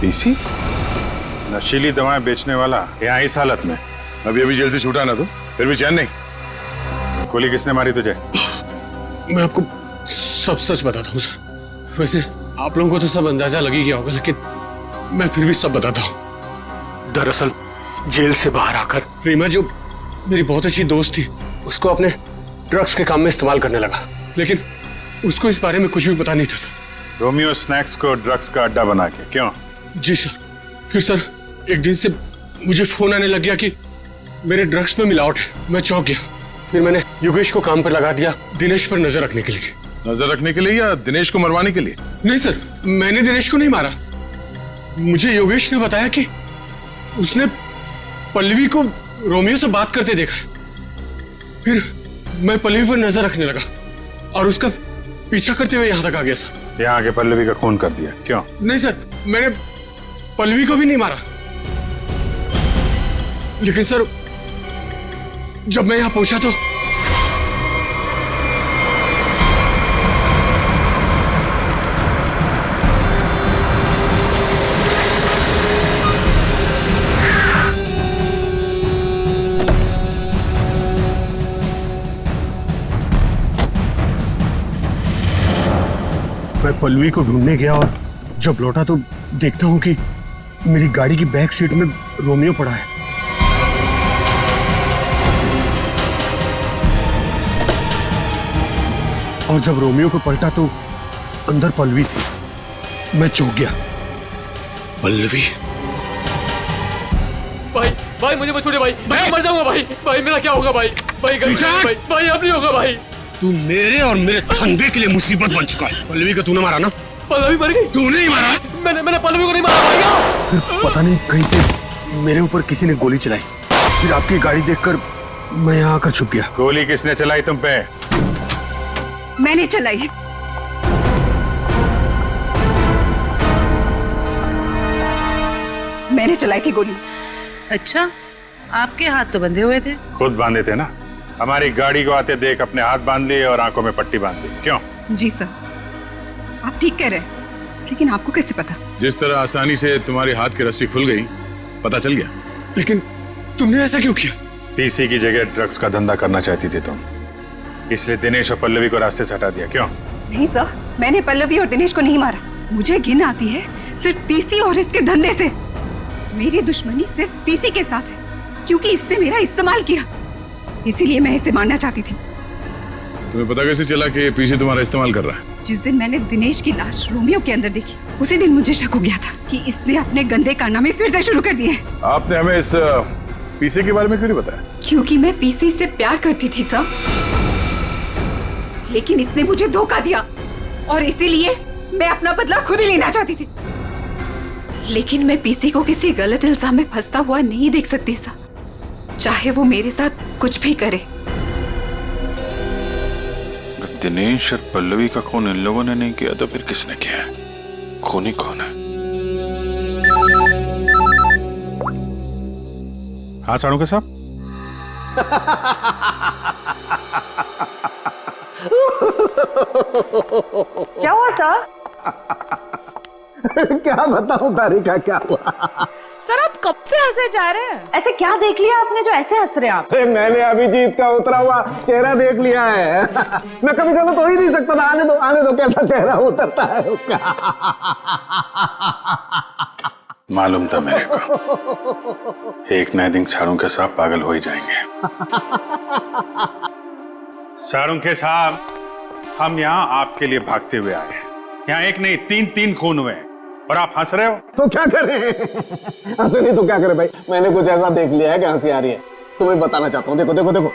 पीसी नशीली दवाएं बेचने वाला यहाँ इस हालत में। अभी जेल से छूटा ना तो फिर भी चैन नहीं। गोली किसने मारी तुझे? मैं आपको सब सच बताता हूँ सर। वैसे आप लोगों को तो सब अंदाजा लग ही गया होगा, लेकिन मैं फिर भी सब बताता हूँ। दरअसल जेल से बाहर आकर रीमा, जो मेरी बहुत अच्छी दोस्त थी, उसको अपने ड्रग्स के काम में इस्तेमाल करने लगा, लेकिन उसको इस बारे में कुछ भी पता नहीं था सर। रोमियो स्नैक्स को ड्रग्स का अड्डा बना के? क्यों? जी सर। फिर सर एक दिन से मुझे फोन आने लग गया कि मेरे ड्रग्स में मिलावट है। मैं चौंक गया। फिर मैंने योगेश को काम पर लगा दिया, दिनेश पर नजर रखने के लिए। नजर रखने के लिए या दिनेश को मरवाने के लिए? नहीं सर, मैंने दिनेश को नहीं मारा। मुझे योगेश ने बताया कि उसने पल्लवी को रोमियो से बात करते देखा। फिर मैं पल्लवी पर नजर रखने लगा और उसका पीछा करते हुए यहाँ तक आ गया सर। यहाँ आके पल्लवी का खून कर दिया, क्यों? नहीं सर, मैंने पल्लवी को भी नहीं मारा। लेकिन सर, जब मैं यहाँ पहुंचा तो मैं पल्लवी को ढूंढने गया और जब लौटा तो देखता हूं कि मेरी गाड़ी की बैक सीट में रोमियो पड़ा है। और जब रोमियो को पलटा तो अंदर पल्लवी थी। मैं चौंक गया। पल्लवी? भाई भाई मुझे मत छोड़िए भाई, मैं मर जाऊंगा भाई। भाई मेरा क्या होगा भाई? भाई भाई भाई अब नहीं होगा भाई। तू मेरे और मेरे धंधे के लिए मुसीबत बन चुका है। पल्लवी को तूने मारा ना? पल्लवी मर गई? तूने ही मारा? मैंने पल्लवी को नहीं मारा भाई। फिर पता नहीं कहीं से मेरे ऊपर किसी ने गोली चलाई। फिर आपकी गाड़ी देखकर मैं यहाँ आकर छुप गया। गोली किसने चलाई तुम पे? मैंने चलाई। मैंने चलाई थी गोली। अच्छा, आपके हाथ तो बंधे हुए थे। खुद बांधे थे ना। हमारी गाड़ी को आते देख अपने हाथ बांध लिए और आंखों में पट्टी बांध ली, क्यों? जी सर, आप ठीक कह रहे हैं, लेकिन आपको कैसे पता? जिस तरह आसानी से तुम्हारे हाथ की रस्सी खुल गई, पता चल गया। लेकिन तुमने ऐसा क्यों किया? पीसी की जगह ड्रग्स का धंधा करना चाहती थी तुम, इसलिए दिनेश और पल्लवी को रास्ते से हटा दिया, क्यों? नहीं सर, मैंने पल्लवी और दिनेश को नहीं मारा। मुझे घिन आती है सिर्फ पीसी और इसके धंधे से। मेरी दुश्मनी सिर्फ पीसी के साथ है, क्योंकि इसने मेरा इस्तेमाल किया, इसीलिए मैं इसे मारना चाहती थी। तुम्हें पता कैसे चला कि पीसी तुम्हारा इस्तेमाल कर रहा है? जिस दिन मैंने दिनेश की लाश रोमियो के अंदर देखी, उसी दिन मुझे शक हो गया था कि इसने अपने गंदे कारनामे फिर से शुरू कर दिए। आपने हमें इस पीसी के बारे में क्यों नहीं बताया? क्योंकि मैं पीसी से प्यार करती थी सर, लेकिन इसने मुझे धोखा दिया और इसीलिए मैं अपना बदला खुद ही लेना चाहती थी। लेकिन मैं पीसी को किसी गलत इल्जाम में फंसता हुआ नहीं देख सकती सर, चाहे वो मेरे साथ कुछ भी करे। दिनेश और पल्लवी का खून इन लोगों ने नहीं किया तो फिर किसने किया है? खूनी कौन है? हाँ साड़ू के साहब। क्या हुआ सर? क्या बताऊं तारिका, क्या हुआ? सर आप कब से हंसे जा रहे हैं? ऐसे क्या देख लिया आपने जो ऐसे हंस रहे हैं आप? अरे मैंने अभिजीत का उतरा हुआ चेहरा देख लिया है। मैं कभी गलत हो ही नहीं सकता था। आने दो कैसा चेहरा उतरता है उसका। मालूम था मेरे को, एक नए दिन साड़ू के साहब पागल हो ही जाएंगे। साड़ू के साहब, हम यहाँ आपके लिए भागते हुए आए हैं। यहाँ एक नहीं तीन खून हुए और आप हंस रहे हो। तो क्या करें? हंसे नहीं तो क्या करें भाई? मैंने कुछ ऐसा देख लिया है कि हंसी आ रही है। तुम्हें बताना चाहता हूँ, देखो देखो देखो।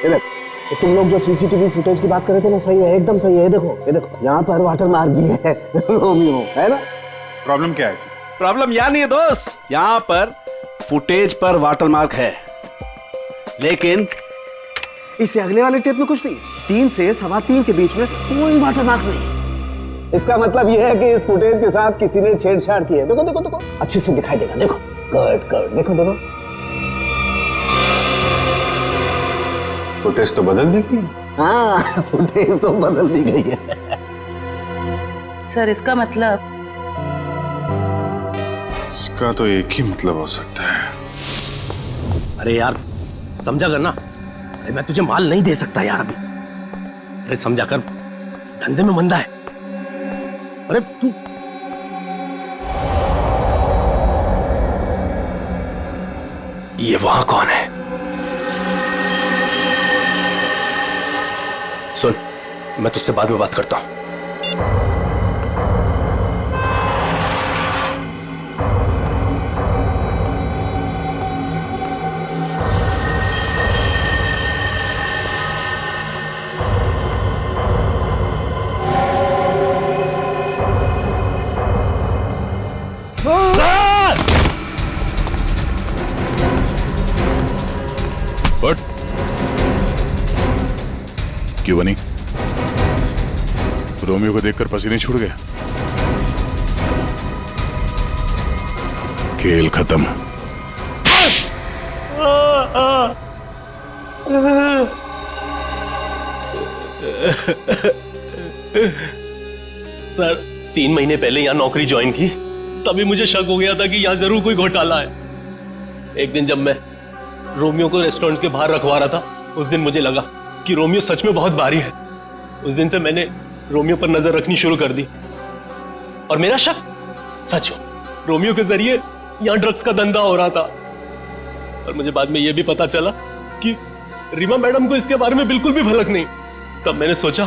ये देखो, तुम लोग जो सीसीटीवी फुटेज की बात कर रहे थे ना, सही है, एकदम सही है। ये देखो यहाँ पर वाटर मार्क भी है रोमियो, है ना? प्रॉब्लम क्या है इसमें? प्रॉब्लम यहाँ नहीं है दोस्त, यहाँ पर फुटेज पर वाटरमार्क है, लेकिन इससे अगले वाले टेप में कुछ नहीं। 3 से 3:15 के बीच में कोई वाटरमार्क नहीं। इसका मतलब यह है कि इस फुटेज के साथ किसी ने छेड़छाड़ की है। देखो देखो देखो, अच्छे से दिखाई देगा। देखो कट देखो देखो। फुटेज तो बदल दी गई। हाँ, फुटेज तो बदल दी गई है। सर इसका मतलब? इसका तो एक ही मतलब हो सकता है। अरे यार समझा कर ना, अरे मैं तुझे माल नहीं दे सकता यार अभी। अरे समझा कर, धंधे में मंदा है। अरे तू ये वहां कौन है? सुन, मैं तुझसे बाद में बात करता हूं। क्यों बनी? रोमियो को देखकर पसीने छूट गया। खेल खत्म। सर 3 महीने पहले यहाँ नौकरी ज्वाइन की, तभी मुझे शक हो गया था कि यहाँ जरूर कोई घोटाला है। एक दिन जब मैं रोमियो को रेस्टोरेंट के बाहर रखवा रहा था, उस दिन मुझे लगा कि रोमियो सच में बहुत भारी है। उस दिन से मैंने रोमियो पर नजर रखनी शुरू कर दी और मेरा शक सच हो। रोमियो के जरिए यहाँ ड्रग्स का धंधा हो रहा था। और मुझे बाद में यह भी पता चला कि रीमा मैडम को इसके बारे में बिल्कुल भी भनक नहीं। तब मैंने सोचा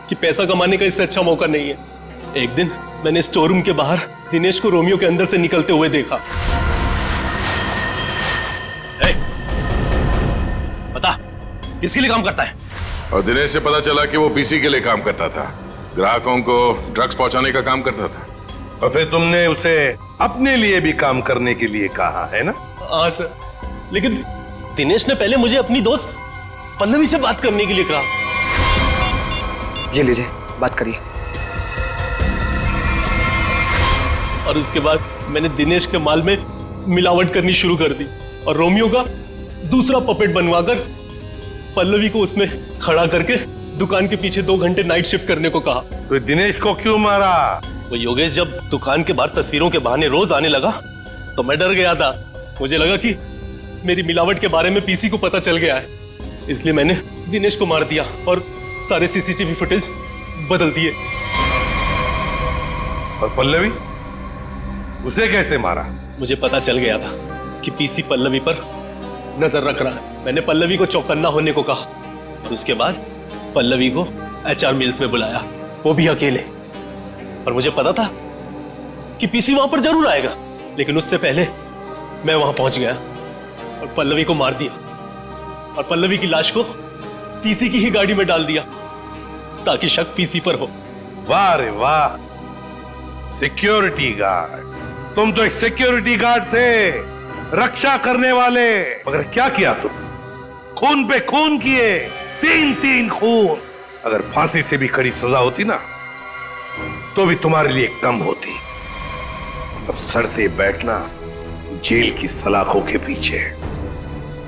कि पैसा कमाने का इससे अच्छा मौका नहीं है। एक दिन मैंने स्टोर रूम के बाहर दिनेश को रोमियो के अंदर से निकलते हुए देखा। बता, किसके लिए काम करता है? और दिनेश से पता चला कि वो पीसी के लिए काम करता था, ग्राहकों को ड्रग्स पहुंचाने का काम करता था। और फिर तुमने उसे अपने लिए भी काम करने के लिए कहा है ना? हाँ सर, लेकिन दिनेश ने पहले मुझे अपनी दोस्त पल्लवी से बात करने के लिए कहा। ये लीजिए, बात करिए। और उसके बाद मैंने दिनेश के माल में मिलावट करनी शुरू कर दी और रोमियो का दूसरा पपेट बनवाकर पल्लवी को उसमें खड़ा करके दुकान के पीछे 2 घंटे नाइट शिफ्ट करने को कहा। तो दिनेश को क्यों मारा? वो योगेश जब दुकान के बाहर तस्वीरों के बहाने रोज आने लगा तो मैं डर गया था। मुझे लगा कि मेरी मिलावट के बारे में पीसी को पता चल गया है, इसलिए मैंने दिनेश को मार दिया और सारे सीसीटीवी फुटेज बदल दिए। और पल्लवी, उसे कैसे मारा? मुझे पता चल गया था कि पीसी पल्लवी पर नजर रख रहा है। मैंने पल्लवी को चौकन्ना होने को कहा और उसके बाद पल्लवी को एचआर मिल्स में बुलाया, वो भी अकेले। और मुझे पता था कि पीसी वहां पर जरूर आएगा, लेकिन उससे पहले मैं वहां पहुंच गया और पल्लवी को मार दिया और पल्लवी की लाश को पीसी की ही गाड़ी में डाल दिया ताकि शक पीसी पर हो। वाह रे वाह, सिक्योरिटी गार्ड! तुम तो एक सिक्योरिटी गार्ड थे, रक्षा करने वाले। मगर क्या किया तुम? खून पे खून किए, 3 खून। अगर फांसी से भी कड़ी सजा होती ना तो भी तुम्हारे लिए कम होती। अब सड़ते बैठना जेल की सलाखों के पीछे,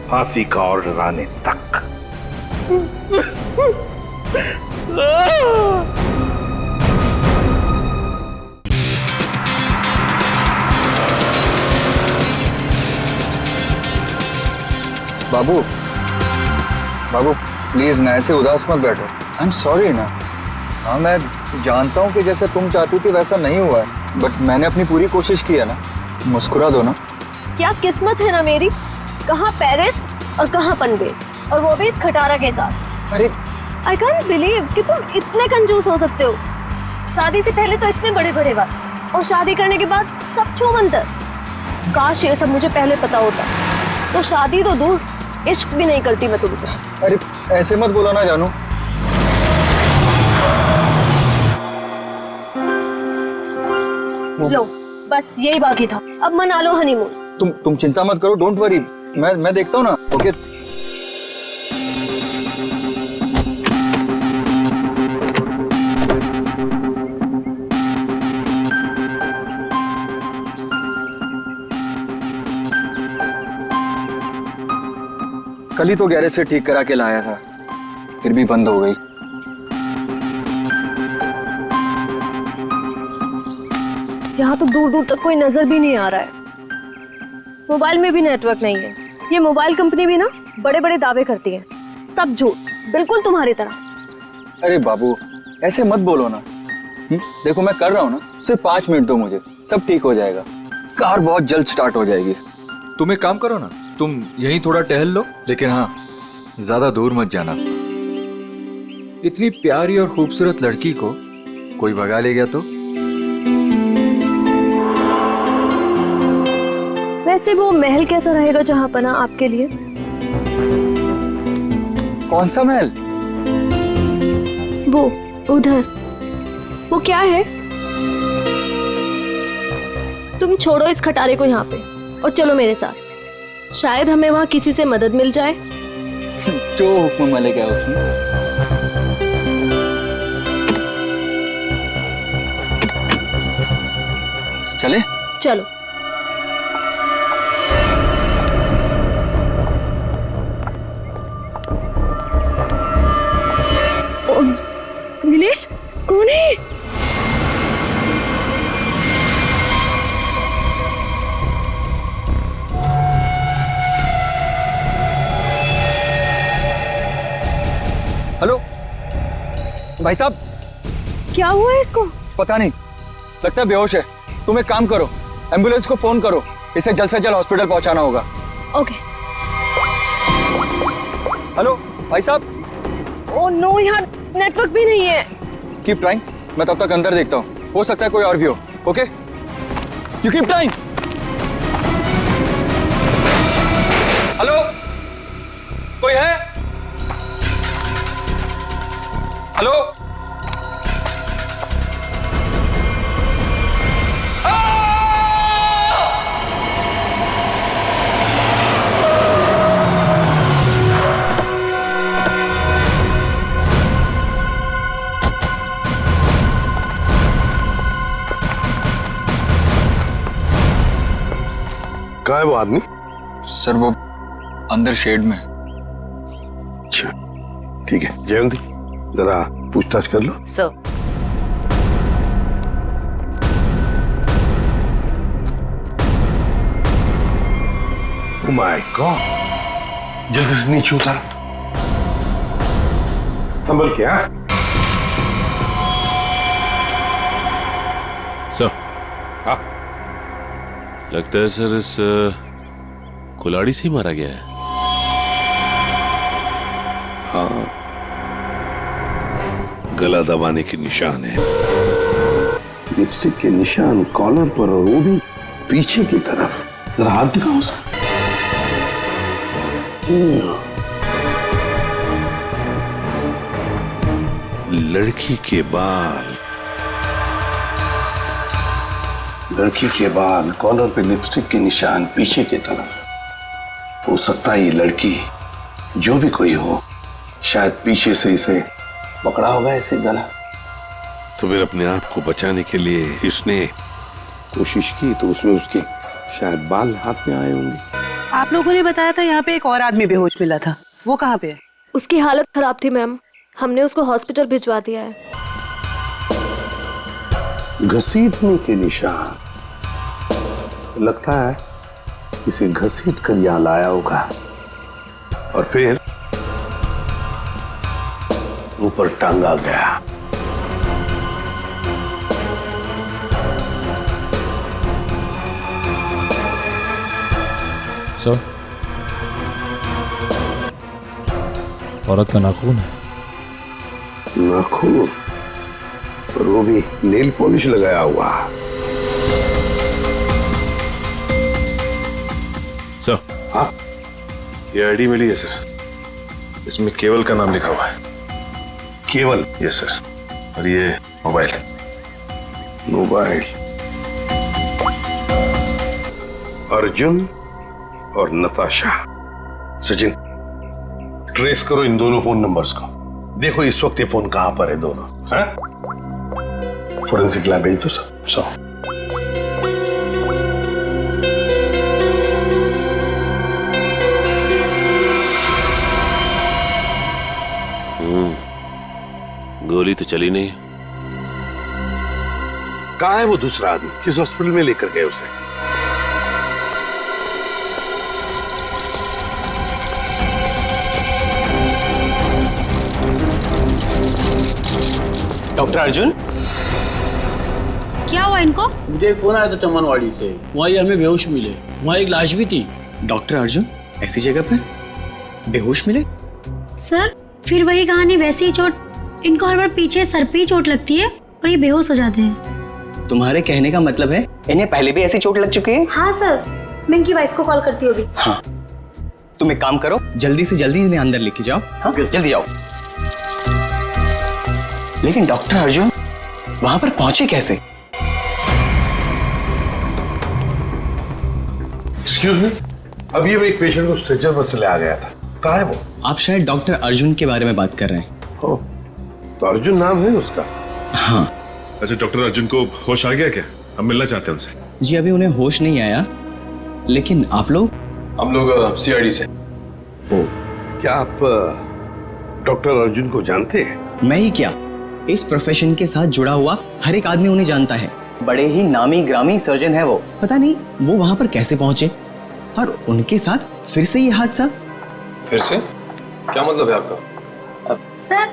फांसी का ऑर्डर आने तक। बाबू, बाबू प्लीज ना ऐसे उदास मत बैठो। आई एम सॉरी ना। हाँ मैं जानता हूँ कि जैसे तुम चाहती थी वैसा नहीं हुआ है, बट मैंने अपनी पूरी कोशिश की है ना। मुस्कुरा दो ना। क्या किस्मत है ना मेरी, कहाँ पेरिस और कहाँ पनवेल, और वो भी इस खटारा के साथ। अरे आई कांट बिलीव कि तुम इतने कंजूस हो सकते हो। शादी से पहले तो इतने बड़े बड़े बात, और शादी करने के बाद सब छूमंतर। काश ये सब मुझे पहले पता होता, तो शादी तो दूर, इश्क भी नहीं करती मैं तुमसे। अरे ऐसे मत बोलो ना जानू। लो बस यही बाकी था, अब मना लो हनीमून। तुम चिंता मत करो, डोंट वरी। मैं देखता हूँ ना। ओके कल ही तो गैरेज से ठीक करा के लाया था, फिर भी बंद हो गई। यहाँ तो दूर दूर तक कोई नजर भी नहीं आ रहा है। मोबाइल में भी नेटवर्क नहीं है। ये मोबाइल कंपनी भी ना बड़े बड़े दावे करती है, सब झूठ, बिल्कुल तुम्हारी तरह। अरे बाबू ऐसे मत बोलो ना। देखो मैं कर रहा हूँ ना, सिर्फ 5 मिनट दो मुझे, सब ठीक हो जाएगा। कार बहुत जल्द स्टार्ट हो जाएगी। तुम एक काम करो ना, तुम यहीं थोड़ा टहल लो, लेकिन हाँ ज्यादा दूर मत जाना। इतनी प्यारी और खूबसूरत लड़की को कोई भगा ले गया तो? वैसे वो महल कैसा रहेगा जहाँ पना आपके लिए? कौन सा महल? वो उधर, वो क्या है? तुम छोड़ो इस खटारे को यहाँ पे और चलो मेरे साथ, शायद हमें वहाँ किसी से मदद मिल जाए। जो हुक्म मले क्या उसने। चले? चलो। नीलेश, कौन है? हेलो भाई साहब, क्या हुआ है इसको? पता नहीं, लगता है बेहोश है। तुम एक काम करो, एम्बुलेंस को फोन करो, इसे जल्द से जल्द हॉस्पिटल पहुंचाना होगा। ओके। हेलो भाई साहब। ओह नो, यहाँ नेटवर्क भी नहीं है। कीप ट्राइंग, मैं तब तक अंदर देखता हूँ, हो सकता है कोई और भी हो। Okay, you keep trying. Hello, कोई है? हेलो, कहाँ है वो आदमी? सर वो अंदर शेड में। अच्छा ठीक है, जयंती जरा पूछताछ कर लो। सर। ओह माय गॉड, जल्दी से नीचे उतार, संभल के। हाँ सर। हाँ लगता है सर इस कुल्हाड़ी से ही मारा गया है। हाँ, गला दबाने के निशान है, लिपस्टिक के निशान कॉलर पर, और वो भी पीछे की तरफ। जरा हाथ दिखाओ उसका। लड़की के बाल, लड़की के बाल, कॉलर पे लिपस्टिक के निशान पीछे की तरफ। हो सकता है ये लड़की, जो भी कोई हो, शायद पीछे से इसे पकड़ा होगा ऐसे गला। तो फिर अपने आप को बचाने के लिए इसने कोशिश की, तो उसमें उसके शायद बाल हाथ में आए होंगे। आप लोगों ने बताया था यहाँ पे एक और आदमी बेहोश मिला था, वो कहाँ पे है? उसकी हालत खराब थी मैम, हमने उसको हॉस्पिटल भिजवा दिया है। घसीटने के निशान, लगता है इसे घसीट कर यहाँ लाया होगा और फिर ऊपर टांगा गया। सर, औरत का नाखून है। नाखून? और वो भी नेल पॉलिश लगाया हुआ। सर। हाँ, ये आईडी मिली है सर, इसमें केवल का नाम लिखा हुआ है। केवल? Yes sir. और ये मोबाइल। मोबाइल, अर्जुन और नताशा। सचिन, ट्रेस करो इन दोनों फोन नंबर्स को, देखो इस वक्त ये फोन कहां पर है दोनों। फोरेंसिक लैब भेज दो सर। गोली तो चली नहीं। कहाँ है वो दूसरा आदमी? किस हॉस्पिटल में लेकर गए उसे? डॉक्टर अर्जुन। क्या हुआ इनको? मुझे एक फोन आया था चमनवाड़ी से, वहाँ ये हमें बेहोश मिले, वहाँ एक लाश भी थी। डॉक्टर अर्जुन ऐसी जगह पर बेहोश मिले? सर फिर वही कहानी, वैसी ही चोट। इनको हर बार पीछे सर पे ही चोट लगती है और ये बेहोश हो जाते हैं। तुम्हारे कहने का मतलब है इन्हें पहले भी ऐसी चोट लग चुकी है? हाँ सर, मैं इनकी वाइफ को कॉल करती हूँ अभी। हाँ, तुम एक काम करो, जल्दी से जल्दी इन्हें अंदर लेके जाओ। हाँ जल्दी जाओ। लेकिन डॉक्टर अर्जुन वहां पर पहुंचे कैसे? एक्सक्यूज मी, अभी एक पेशेंट को स्ट्रेचर पर से ले आ गया था, कहाँ है वो? आप शायद डॉक्टर अर्जुन के बारे में बात कर रहे हैं। ओह, तो अर्जुन नाम है उसका? हाँ। अच्छा, डॉक्टर अर्जुन को होश आ गया क्या? हम मिलना चाहते हैं उनसे। जी अभी उन्हें होश नहीं आया, लेकिन आप लोग? हम लोग सीआईडी से। क्या आप डॉक्टर अर्जुन को जानते हैं? मैं ही क्या, इस प्रोफेशन के साथ जुड़ा हुआ हर एक आदमी उन्हें जानता है। बड़े ही नामी ग्रामी सर्जन है वो। पता नहीं वो वहां पर कैसे पहुंचे, और उनके साथ फिर से ये हादसा। फिर से? क्या मतलब है आपका? सर,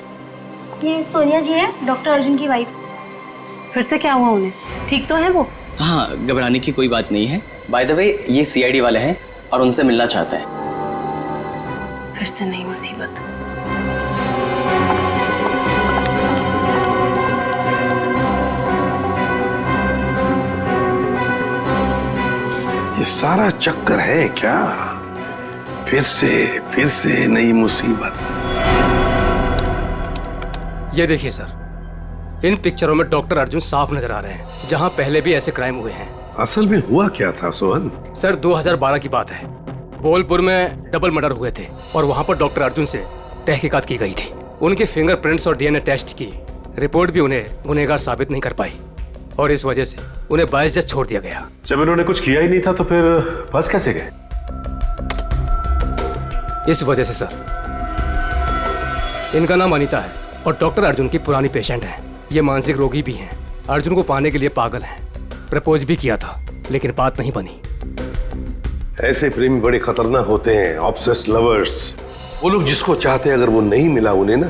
ये सोनिया जी है, डॉक्टर अर्जुन की वाइफ। फिर से क्या हुआ उन्हें? ठीक तो है वो? हाँ, घबराने की कोई बात नहीं है। बाय द वे ये सीआईडी वाले हैं और उनसे मिलना चाहते हैं। फिर से नई मुसीबत। ये सारा चक्कर है क्या? फिर से नई मुसीबत। ये देखिए सर, इन पिक्चरों में डॉक्टर अर्जुन साफ नजर आ रहे हैं, जहां पहले भी ऐसे क्राइम हुए हैं। असल में हुआ क्या था सोहन? सर 2012 की बात है। बोलपुर में डबल मर्डर हुए थे और वहां पर डॉक्टर अर्जुन से तहकीकात की गई थी। उनके फिंगरप्रिंट्स और डीएनए टेस्ट की रिपोर्ट भी उन्हें गुनहगार साबित नहीं कर पाई और इस वजह से उन्हें बाइज्जत छोड़ दिया गया। जब इन्होंने कुछ किया ही नहीं था तो फिर फंस कैसे गए? इस वजह से सर, इनका नाम अनीता है और डॉक्टर अर्जुन की पुरानी पेशेंट है। ये मानसिक रोगी भी हैं। अर्जुन को पाने के लिए पागल हैं। प्रपोज भी किया था लेकिन बात नहीं बनी। ऐसे प्रेमी बड़े खतरनाक होते हैं, ऑब्सेस्ड लवर्स। वो लोग जिसको चाहते हैं अगर वो नहीं मिला उन्हें ना,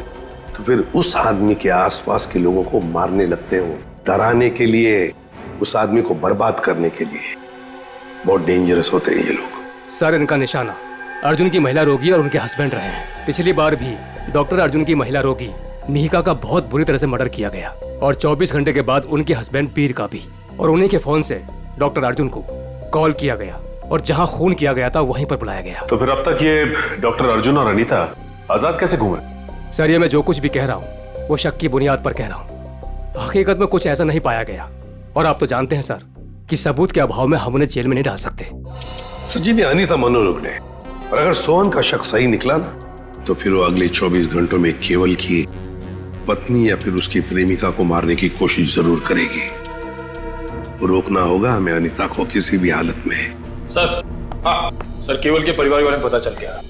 तो फिर उस आदमी के आसपास के लोगों को मारने लगते हैं, डराने के लिए, उस आदमी को बर्बाद करने के लिए। बहुत डेंजरस होते हैं ये लोग। सर इनका निशाना अर्जुन की महिला रोगी और उनके हस्बैंड रहे हैं। पिछली बार भी डॉक्टर अर्जुन की महिला रोगी मिहिका का बहुत बुरी तरह से मर्डर किया गया और 24 घंटे के बाद उनके हस्बैंड पीर का भी, और उन्हीं के फोन से डॉक्टर अर्जुन को कॉल किया गया और जहां खून किया गया था वहीं पर बुलाया गया। तो फिर अब तक ये डॉक्टर अर्जुन और अनीता आजाद कैसे घूमे? सर ये मैं जो कुछ भी कह रहा हूँ वो शक की बुनियाद पर कह रहा हूँ। हकीकत में कुछ ऐसा नहीं पाया गया और आप तो जानते हैं सर कि सबूत के अभाव में हम उन्हें जेल में नहीं डाल सकते। सचिन, अनीता मनोरोग ने, और अगर सोहन का शक सही निकला ना, तो फिर वो अगले 24 घंटों में केवल की पत्नी या फिर उसकी प्रेमिका को मारने की कोशिश जरूर करेगी। रोकना होगा हमें अनीता को किसी भी हालत में। सर, हाँ सर, केवल के परिवार वाले पता चल गया।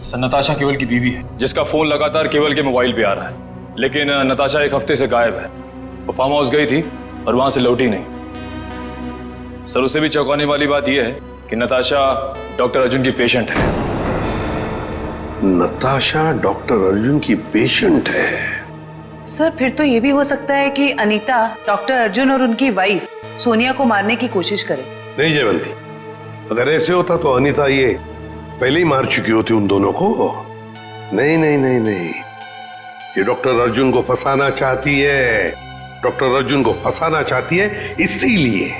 सर नताशा केवल की बीवी है, जिसका फोन लगातार केवल के मोबाइल पे आ रहा है। लेकिन नताशा एक हफ्ते से गायब है। वो फार्म हाउस गई थी और वहां से लौटी नहीं। सर उसे भी चौंकाने वाली बात यह है कि नताशा डॉक्टर अर्जुन की पेशेंट है। नताशा डॉक्टर अर्जुन की पेशेंट है? सर फिर तो ये भी हो सकता है कि अनीता डॉक्टर अर्जुन और उनकी वाइफ सोनिया को मारने की कोशिश करे। नहीं जयवंती, अगर ऐसे होता तो अनीता ये पहले ही मार चुकी होती उन दोनों को। नहीं नहीं नहीं नहीं, ये डॉक्टर अर्जुन को फंसाना चाहती है। डॉक्टर अर्जुन को फंसाना चाहती है, इसीलिए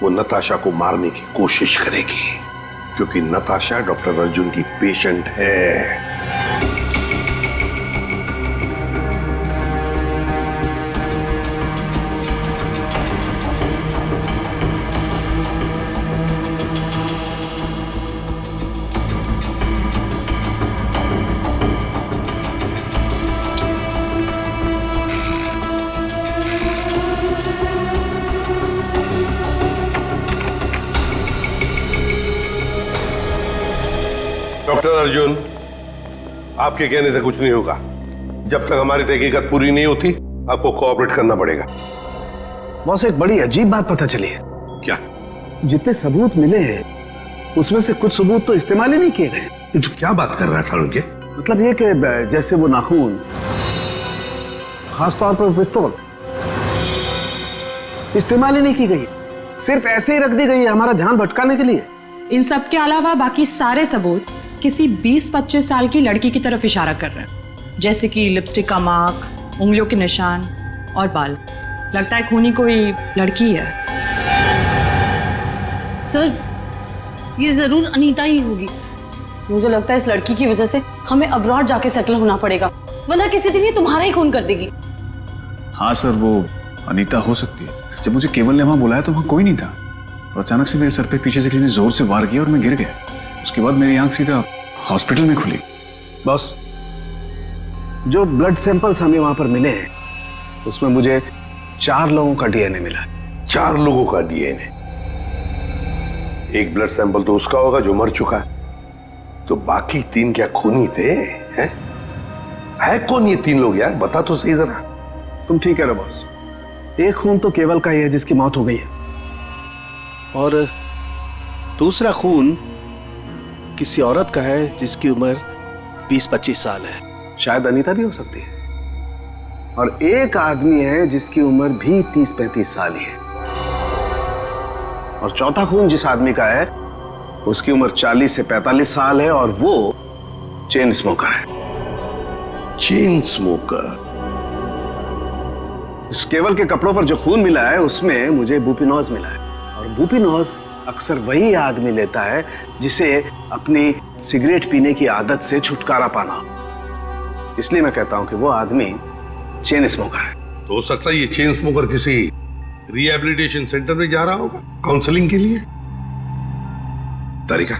वो नताशा को मारने की कोशिश करेगी, क्योंकि नताशा डॉक्टर अर्जुन की पेशेंट है। डॉक्टर अर्जुन, आपके कहने से कुछ नहीं होगा। जब तक हमारी तहकीकात पूरी नहीं होती आपको कोऑपरेट करना पड़ेगा। बॉस, एक बड़ी अजीब बात पता चली है। क्या? जितने सबूत मिले हैं उसमें से कुछ सबूत तो इस्तेमाल ही नहीं किए गए। ये तो क्या बात कर रहा है सारुण के? मतलब ये कि जैसे वो नाखून, खासतौर पर पिस्तौल, इस्तेमाल ही नहीं की गई, सिर्फ ऐसे ही रख दी गई है हमारा ध्यान भटकाने के लिए। इन सब के अलावा बाकी सारे सबूत किसी 20-25 साल की लड़की की तरफ इशारा कर रहे हैं, जैसे कि लिपस्टिक का मार्क, उंगलियों के निशान और बाल। लगता है खूनी कोई लड़की है। सर ये जरूर अनीता ही होगी। मुझे लगता है इस लड़की की वजह से हमें अब्रॉड जाके सेटल होना पड़ेगा, वरना किसी दिन ये तुम्हारा ही खून कर देगी। हाँ सर, वो अनीता हो सकती है। जब मुझे केवल ने वहां बुलाया तो वहां कोई नहीं था और अचानक से मेरे सर पे पीछे से किसी ने जोर से वार किया और मैं गिर गया। उसके बाद मेरी आंख सीधा हॉस्पिटल में खुली। बॉस, जो ब्लड सैंपल्स हमें वहां पर मिले हैं उसमें मुझे 4 लोगों का डीएनए मिला है। 4 लोगों का डीएनए? एक ब्लड सैंपल तो उसका होगा जो मर चुका है, तो बाकी 3 क्या खूनी थे? हैं? है कौन ये 3 लोग यार? बता तो सही जरा। तुम ठीक कह रहे हो बॉस। एक खून तो केवल का ही है जिसकी मौत हो गई है, और दूसरा खून किसी औरत का है जिसकी उम्र 20-25 साल है, शायद अनीता भी हो सकती है। और एक आदमी है जिसकी उम्र भी 30-35 साल ही है, और चौथा खून जिस आदमी का है उसकी उम्र 40 से 45 साल है, और वो चेन स्मोकर है। Chain smoker? इस केवल के कपड़ों पर जो खून मिला है उसमें मुझे बुपिनोज मिला है, और बुपिनोज अक्सर वही आदमी लेता है जिसे अपनी सिगरेट पीने की आदत से छुटकारा पाना हो। इसलिए मैं कहता हूं कि वो आदमी चेन स्मोकर है। तो हो सकता है ये चेन स्मोकर किसी रिहैबिलिटेशन सेंटर में जा रहा होगा काउंसलिंग के लिए। तारिका,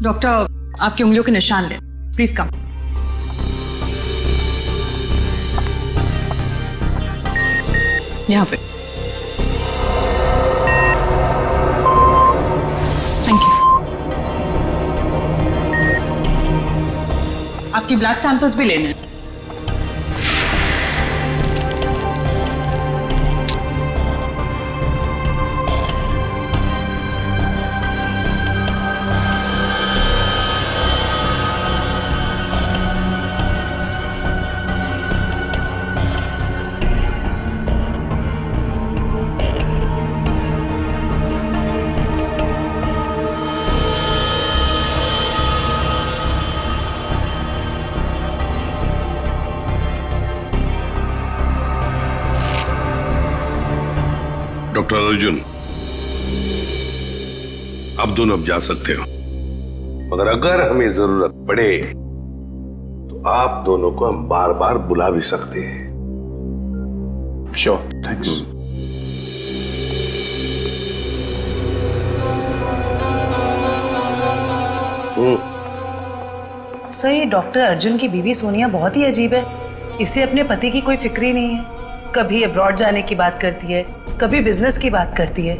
डॉक्टर आपकी उंगलियों के निशान ले, प्लीज कम। यहाँ पे। Thank you. आपकी ब्लड सैंपल्स भी लेने हैं। डॉक्टर अर्जुन, आप दोनों अब जा सकते हो, मगर अगर हमें जरूरत पड़े तो आप दोनों को हम बार बार बुला भी सकते हैं। Sure, thanks. सर, ये डॉक्टर अर्जुन की बीवी सोनिया बहुत ही अजीब है। इसे अपने पति की कोई फिक्र ही नहीं है। कभी अब्रॉड जाने की बात करती है, कभी बिजनेस की बात करती है।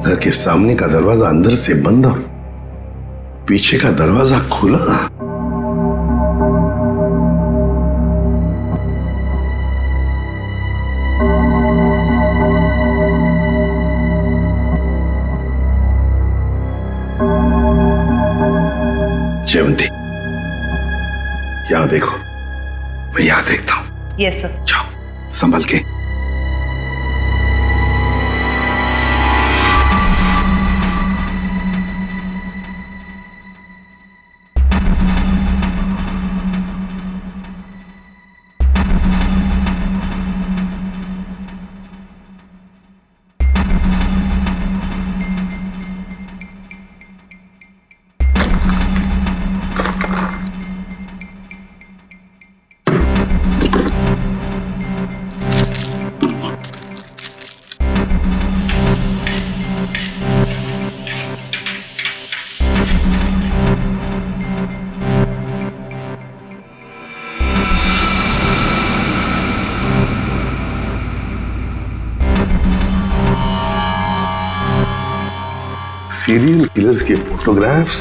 घर के सामने का दरवाजा अंदर से बंद और पीछे का दरवाजा खुला। जयवंती, यहां देखो, मैं यहां देखता हूं। Yes sir. जाओ, संभल के। सीरियल किलर्स के फोटोग्राफ्स,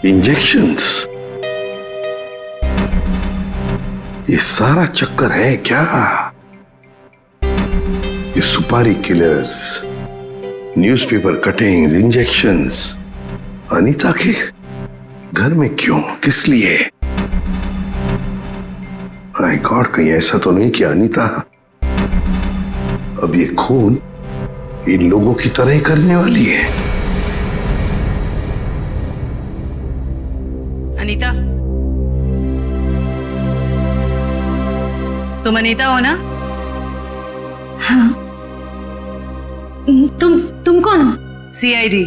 इंजेक्शंस, ये सारा चक्कर है क्या? ये सुपारी killers, newspaper cuttings, injections Anita के घर में क्यों, किस लिए? माय गॉड, कहीं ऐसा तो नहीं कि अनीता अब ये खून इन लोगों की तरह ही करने वाली है? अनीता, तुम अनीता हो ना? हाँ। तुम कौन हो? CID।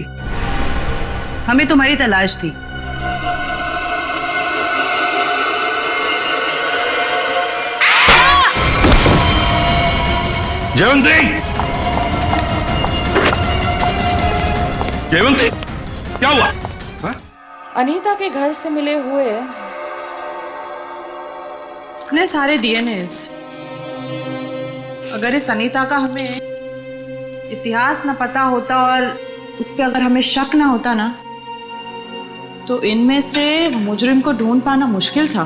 हमें तुम्हारी तलाश थी। जयवंती, जयवंती, क्या हुआ? हा? अनीता के घर से मिले हुए इतने सारे डीएनएस, अगर इस अनीता का हमें इतिहास न पता होता और उस पर अगर हमें शक ना होता ना, तो इनमें से मुजरिम को ढूंढ पाना मुश्किल था।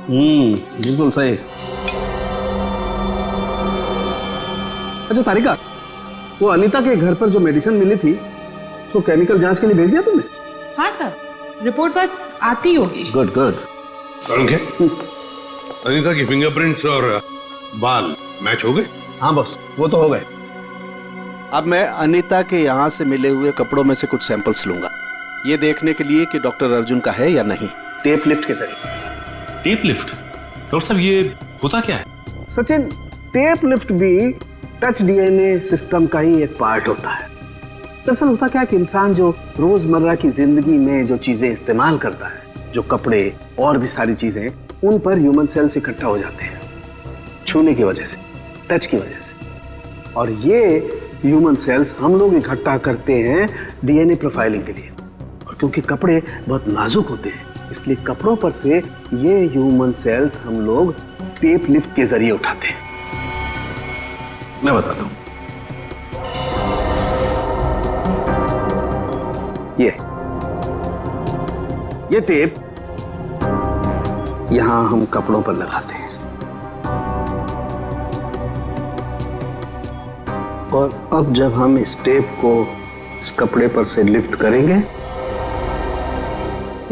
बिल्कुल सही। अच्छा तारिका, वो अनीता के घर पर जो मेडिसिन मिली थी तो केमिकल जांच के लिए भेज दिया तुमने? हाँ सर, रिपोर्ट बस आती होगी। Good good. अनीता की फिंगरप्रिंट्स और बाल मैच हो गए? हाँ बॉस, वो तो हो गए। अब मैं अनीता के यहाँ से मिले हुए कपड़ों में से कुछ सैंपल्स लूंगा, ये देखने के लिए कि डॉक्टर अर्जुन का है या नहीं, टेप लिफ्ट के जरिए। Tape lift? डॉक्टर साहब ये होता क्या है? सचिन, टेप लिफ्ट भी टच डीएनए सिस्टम का ही एक पार्ट होता है। दरअसल होता क्या कि इंसान जो रोजमर्रा की जिंदगी में जो चीजें इस्तेमाल करता है, जो कपड़े और भी सारी चीजें, उन पर ह्यूमन सेल्स इकट्ठा हो जाते हैं छूने की वजह से, टच की वजह से। और ये ह्यूमन सेल्स हम लोग इकट्ठा करते हैं डीएनए प्रोफाइलिंग के लिए। और क्योंकि कपड़े बहुत नाजुक होते हैं, इसलिए कपड़ों पर से ये ह्यूमन सेल्स हम लोग टेप लिफ्ट के जरिए उठाते हैं। मैं बताता हूं। ये टेप यहां हम कपड़ों पर लगाते हैं और अब जब हम इस टेप को इस कपड़े पर से लिफ्ट करेंगे,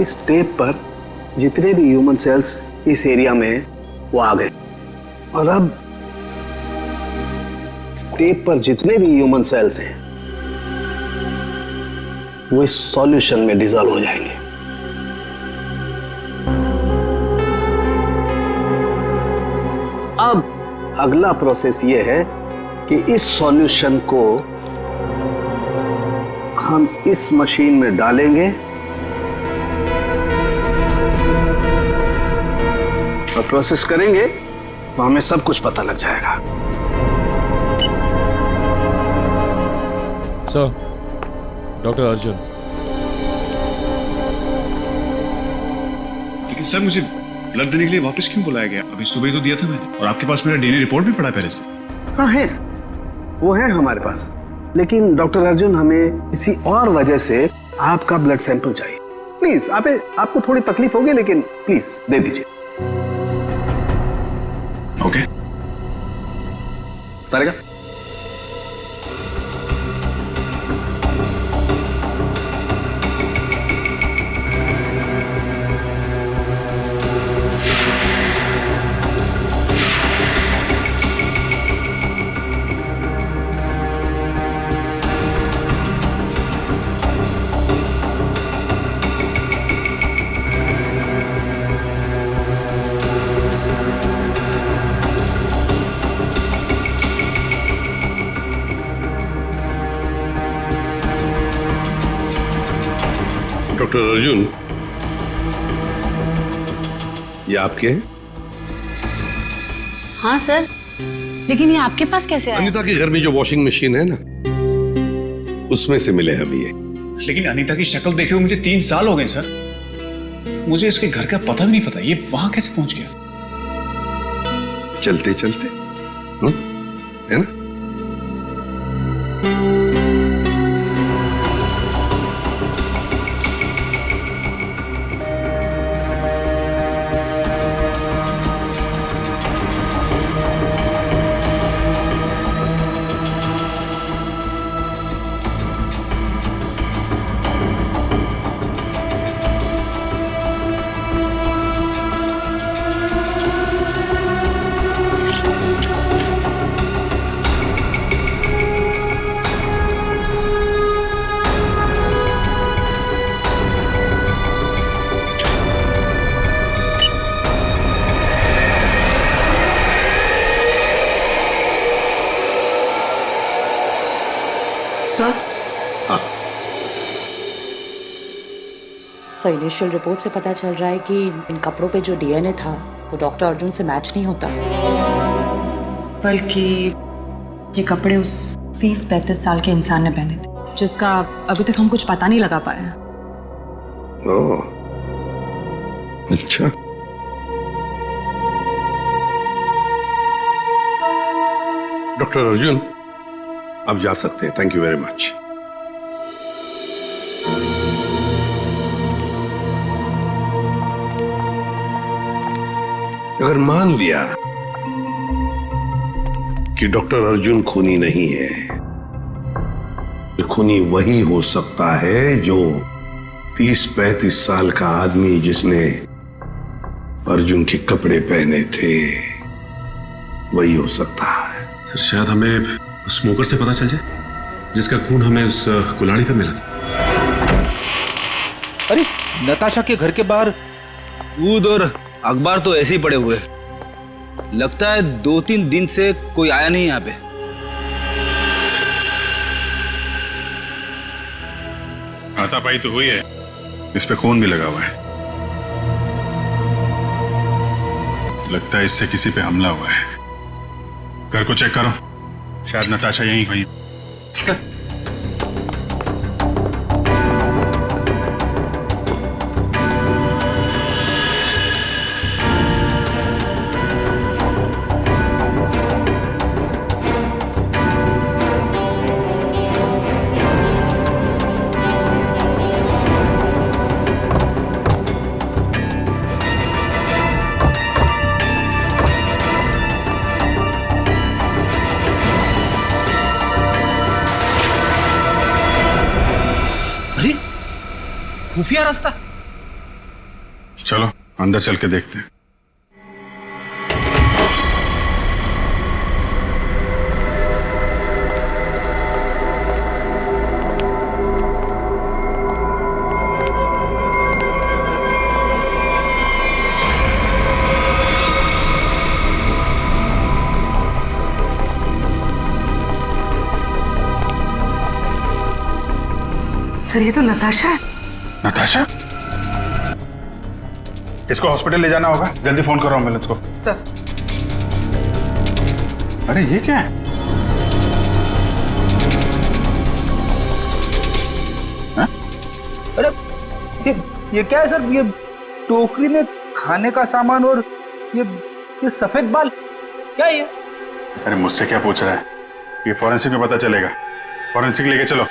इस टेप पर जितने भी ह्यूमन सेल्स इस एरिया में वो आ गए। और अब इस टेप पर जितने भी ह्यूमन सेल्स हैं वो इस सॉल्यूशन में डिसॉल्व हो जाएंगे। अब अगला प्रोसेस ये है कि इस सॉल्यूशन को हम इस मशीन में डालेंगे और प्रोसेस करेंगे तो हमें सब कुछ पता लग जाएगा। Sir, doctor Arjun. लेकिन सर, मुझे ब्लड देने के लिए वापस क्यों बुलाया गया? अभी सुबह तो दिया था मैंने, और आपके पास मेरा डीएनए रिपोर्ट भी पड़ा पहले से। हाँ है, वो है हमारे पास, लेकिन डॉक्टर अर्जुन हमें किसी और वजह से आपका ब्लड सैंपल चाहिए। प्लीज, आपको थोड़ी तकलीफ होगी, लेकिन प्लीज दे दीजिए। ओके। तारिका, डॉक्टर अर्जुन, ये आपके हैं? हाँ सर, लेकिन ये आपके पास कैसे आया? अनीता के घर में जो वॉशिंग मशीन है ना, उसमें से मिले हम ये। लेकिन अनीता की शक्ल देखे हुए मुझे 3 साल हो गए सर। मुझे इसके घर का पता भी नहीं पता, ये वहां कैसे पहुंच गया? चलते चलते, है ना? सर, हाँ। सर, इनिशियल रिपोर्ट से पता चल रहा है कि इन कपड़ों पे जो डीएनए था वो डॉक्टर अर्जुन से मैच नहीं होता, बल्कि ये कपड़े उस 30-35 साल के इंसान ने पहने थे, जिसका अभी तक हम कुछ पता नहीं लगा पाए हैं। ओह, अच्छा। डॉक्टर अर्जुन, आप जा सकते हैं। Thank you very much. अगर मान लिया कि डॉक्टर अर्जुन खूनी नहीं है, खूनी वही हो सकता है जो 30-35 साल का आदमी जिसने अर्जुन के कपड़े पहने थे, वही हो सकता है। सर शायद हमें स्मोकर से पता चल जाए जिसका खून हमें उस कुल्हाड़ी पे मिला था। अरे नताशा के घर के बाहर दूध और अखबार तो ऐसे ही पड़े हुए, लगता है 2-3 दिन से कोई आया नहीं यहाँ पे। हाथापाई तो हुई है, इस पे खून भी लगा हुआ है। लगता है इससे किसी पे हमला हुआ है। घर को चेक करो, शायद नताशा यहीं हुई। सर खुफिया रास्ता। चलो अंदर चल के देखते हैं। सर ये तो नताशा है। नताशा, इसको हॉस्पिटल ले जाना होगा, जल्दी फोन करो एम्बुलेंस को। सर अरे ये क्या है? हा? अरे ये क्या है सर? ये टोकरी में खाने का सामान और ये सफेद बाल क्या है ये? अरे मुझसे क्या पूछ रहा है? ये फॉरेंसिक में पता चलेगा। फॉरेंसिक लेके चलो।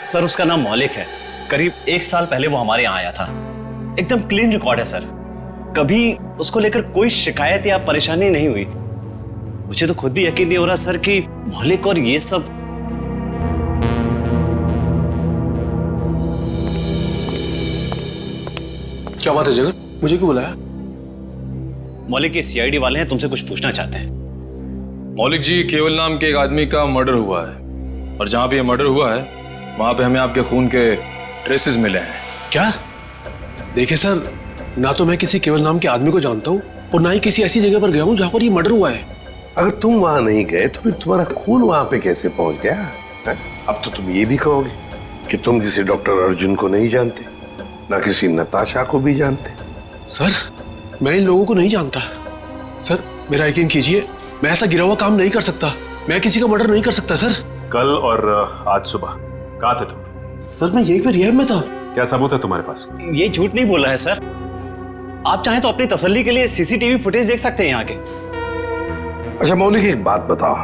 सर उसका नाम मौलिक है, करीब 1 साल पहले वो हमारे यहाँ आया था। एकदम क्लीन रिकॉर्ड है सर, कभी उसको लेकर कोई शिकायत या परेशानी नहीं हुई। मुझे तो खुद भी यकीन नहीं हो रहा सर कि मौलिक और ये सब। क्या बात है जगत, मुझे क्यों बुलाया? मौलिक के सीआईडी वाले हैं, तुमसे कुछ पूछना चाहते हैं। मौलिक जी, केवल नाम के एक आदमी का मर्डर हुआ है, और जहां पे ये मर्डर हुआ है वहां पे हमें आपके खून के ट्रेसेस मिले हैं। क्या? देखिए सर, ना तो मैं किसी केवल नाम के आदमी को जानता हूँ और ना ही किसी ऐसी जगह पर गया हूँ जहाँ पर ये मर्डर हुआ है। अगर तुम वहां नहीं गए तो फिर तुम्हारा खून वहां पे कैसे पहुंच गया है? अब तो तुम ये भी कहोगे कि तुम किसी डॉक्टर अर्जुन को नहीं जानते, ना किसी नताशा को भी जानते। सर मैं इन लोगों को नहीं जानता। सर मेरा यकीन कीजिए, मैं ऐसा गिरा हुआ काम नहीं कर सकता। मैं किसी का मर्डर नहीं कर सकता सर। कल और आज सुबह कहाँ थे तुम? सर मैं यहीं पे रिहैब में था। क्या सबूत है तुम्हारे पास? ये झूठ नहीं बोल रहा है सर। आप चाहें तो अपनी तसल्ली के लिए सीसीटीवी फुटेज देख सकते हैं यहाँ के। अच्छा मौलिक, एक बात बताओ,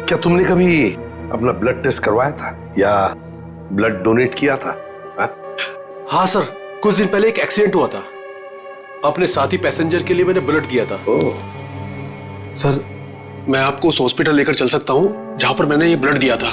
क्या तुमने कभी अपना ब्लड टेस्ट करवाया था या ब्लड डोनेट किया था? हाँ सर, कुछ दिन पहले एक एक्सीडेंट हुआ था, अपने साथी पैसेंजर के लिए मैंने ब्लड दिया था। सर मैं आपको उस हॉस्पिटल लेकर चल सकता हूँ जहां पर मैंने ये ब्लड दिया था।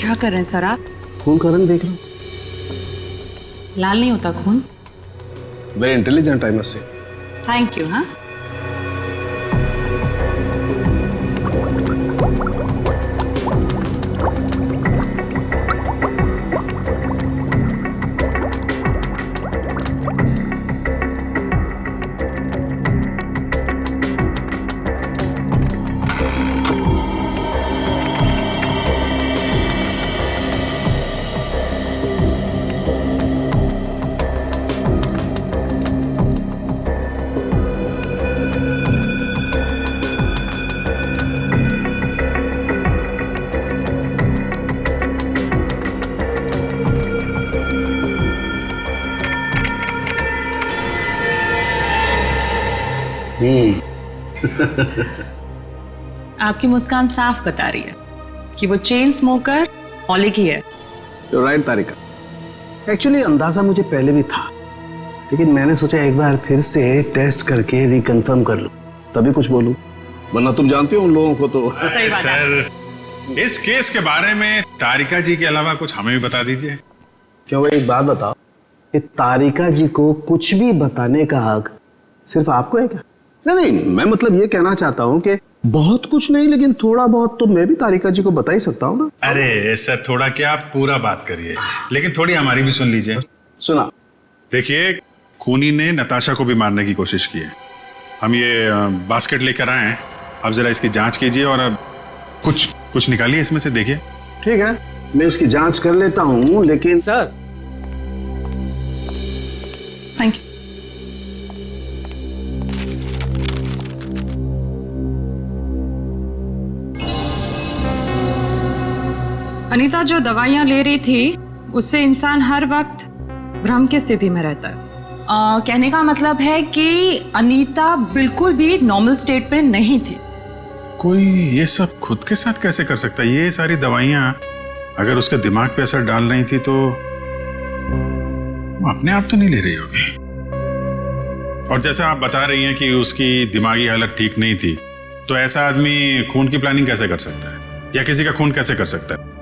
क्या कर रहे हैं सर आप? खून का रंग देख लो। लाल नहीं होता खून। Very intelligent I must say. Thank you. हाँ, आपकी मुस्कान साफ बता रही है कि वो चेन स्मोकर मौलिक ही है। राइट तारिका, एक्चुअली अंदाजा मुझे पहले भी था, लेकिन मैंने सोचा एक बार फिर से टेस्ट करके रिकंफर्म कर लूं, तभी कुछ बोलूं, वरना तुम जानते हो उन लोगों को तो। सही बात है। सर, इस केस के बारे में तारिका जी के अलावा कुछ हमें भी बता दीजिए। क्यों भाई, एक बात बताओ कि तारिका जी को कुछ भी बताने का हक सिर्फ आपको है क्या? नहीं, मैं मतलब ये कहना चाहता हूँ कि बहुत कुछ नहीं, लेकिन थोड़ा बहुत तो मैं भी तारिका जी को बता ही सकता हूँ ना। अरे सर, थोड़ा क्या, आप पूरा बात करिए, लेकिन थोड़ी हमारी भी सुन लीजिए। सुना। देखिए, खूनी ने नताशा को भी मारने की कोशिश की है। हम ये बास्केट लेकर आए हैं, आप जरा इसकी जांच कीजिए और अब कुछ निकालिए इसमें से, देखिए। ठीक है, मैं इसकी जांच कर लेता हूँ, लेकिन सर। Thank you. अनीता जो दवाइयाँ ले रही थी उससे इंसान हर वक्त भ्रम की स्थिति में रहता है। कहने का मतलब है कि अनीता बिल्कुल भी नॉर्मल स्टेट में नहीं थी। कोई ये सब खुद के साथ कैसे कर सकता है? ये सारी दवाइयाँ अगर उसके दिमाग पे असर डाल रही थी तो वो अपने आप तो नहीं ले रही होगी। और जैसा आप बता रही हैं कि उसकी दिमागी हालत ठीक नहीं थी, तो ऐसा आदमी खून की प्लानिंग कैसे कर सकता है, या किसी का खून कैसे कर सकता है?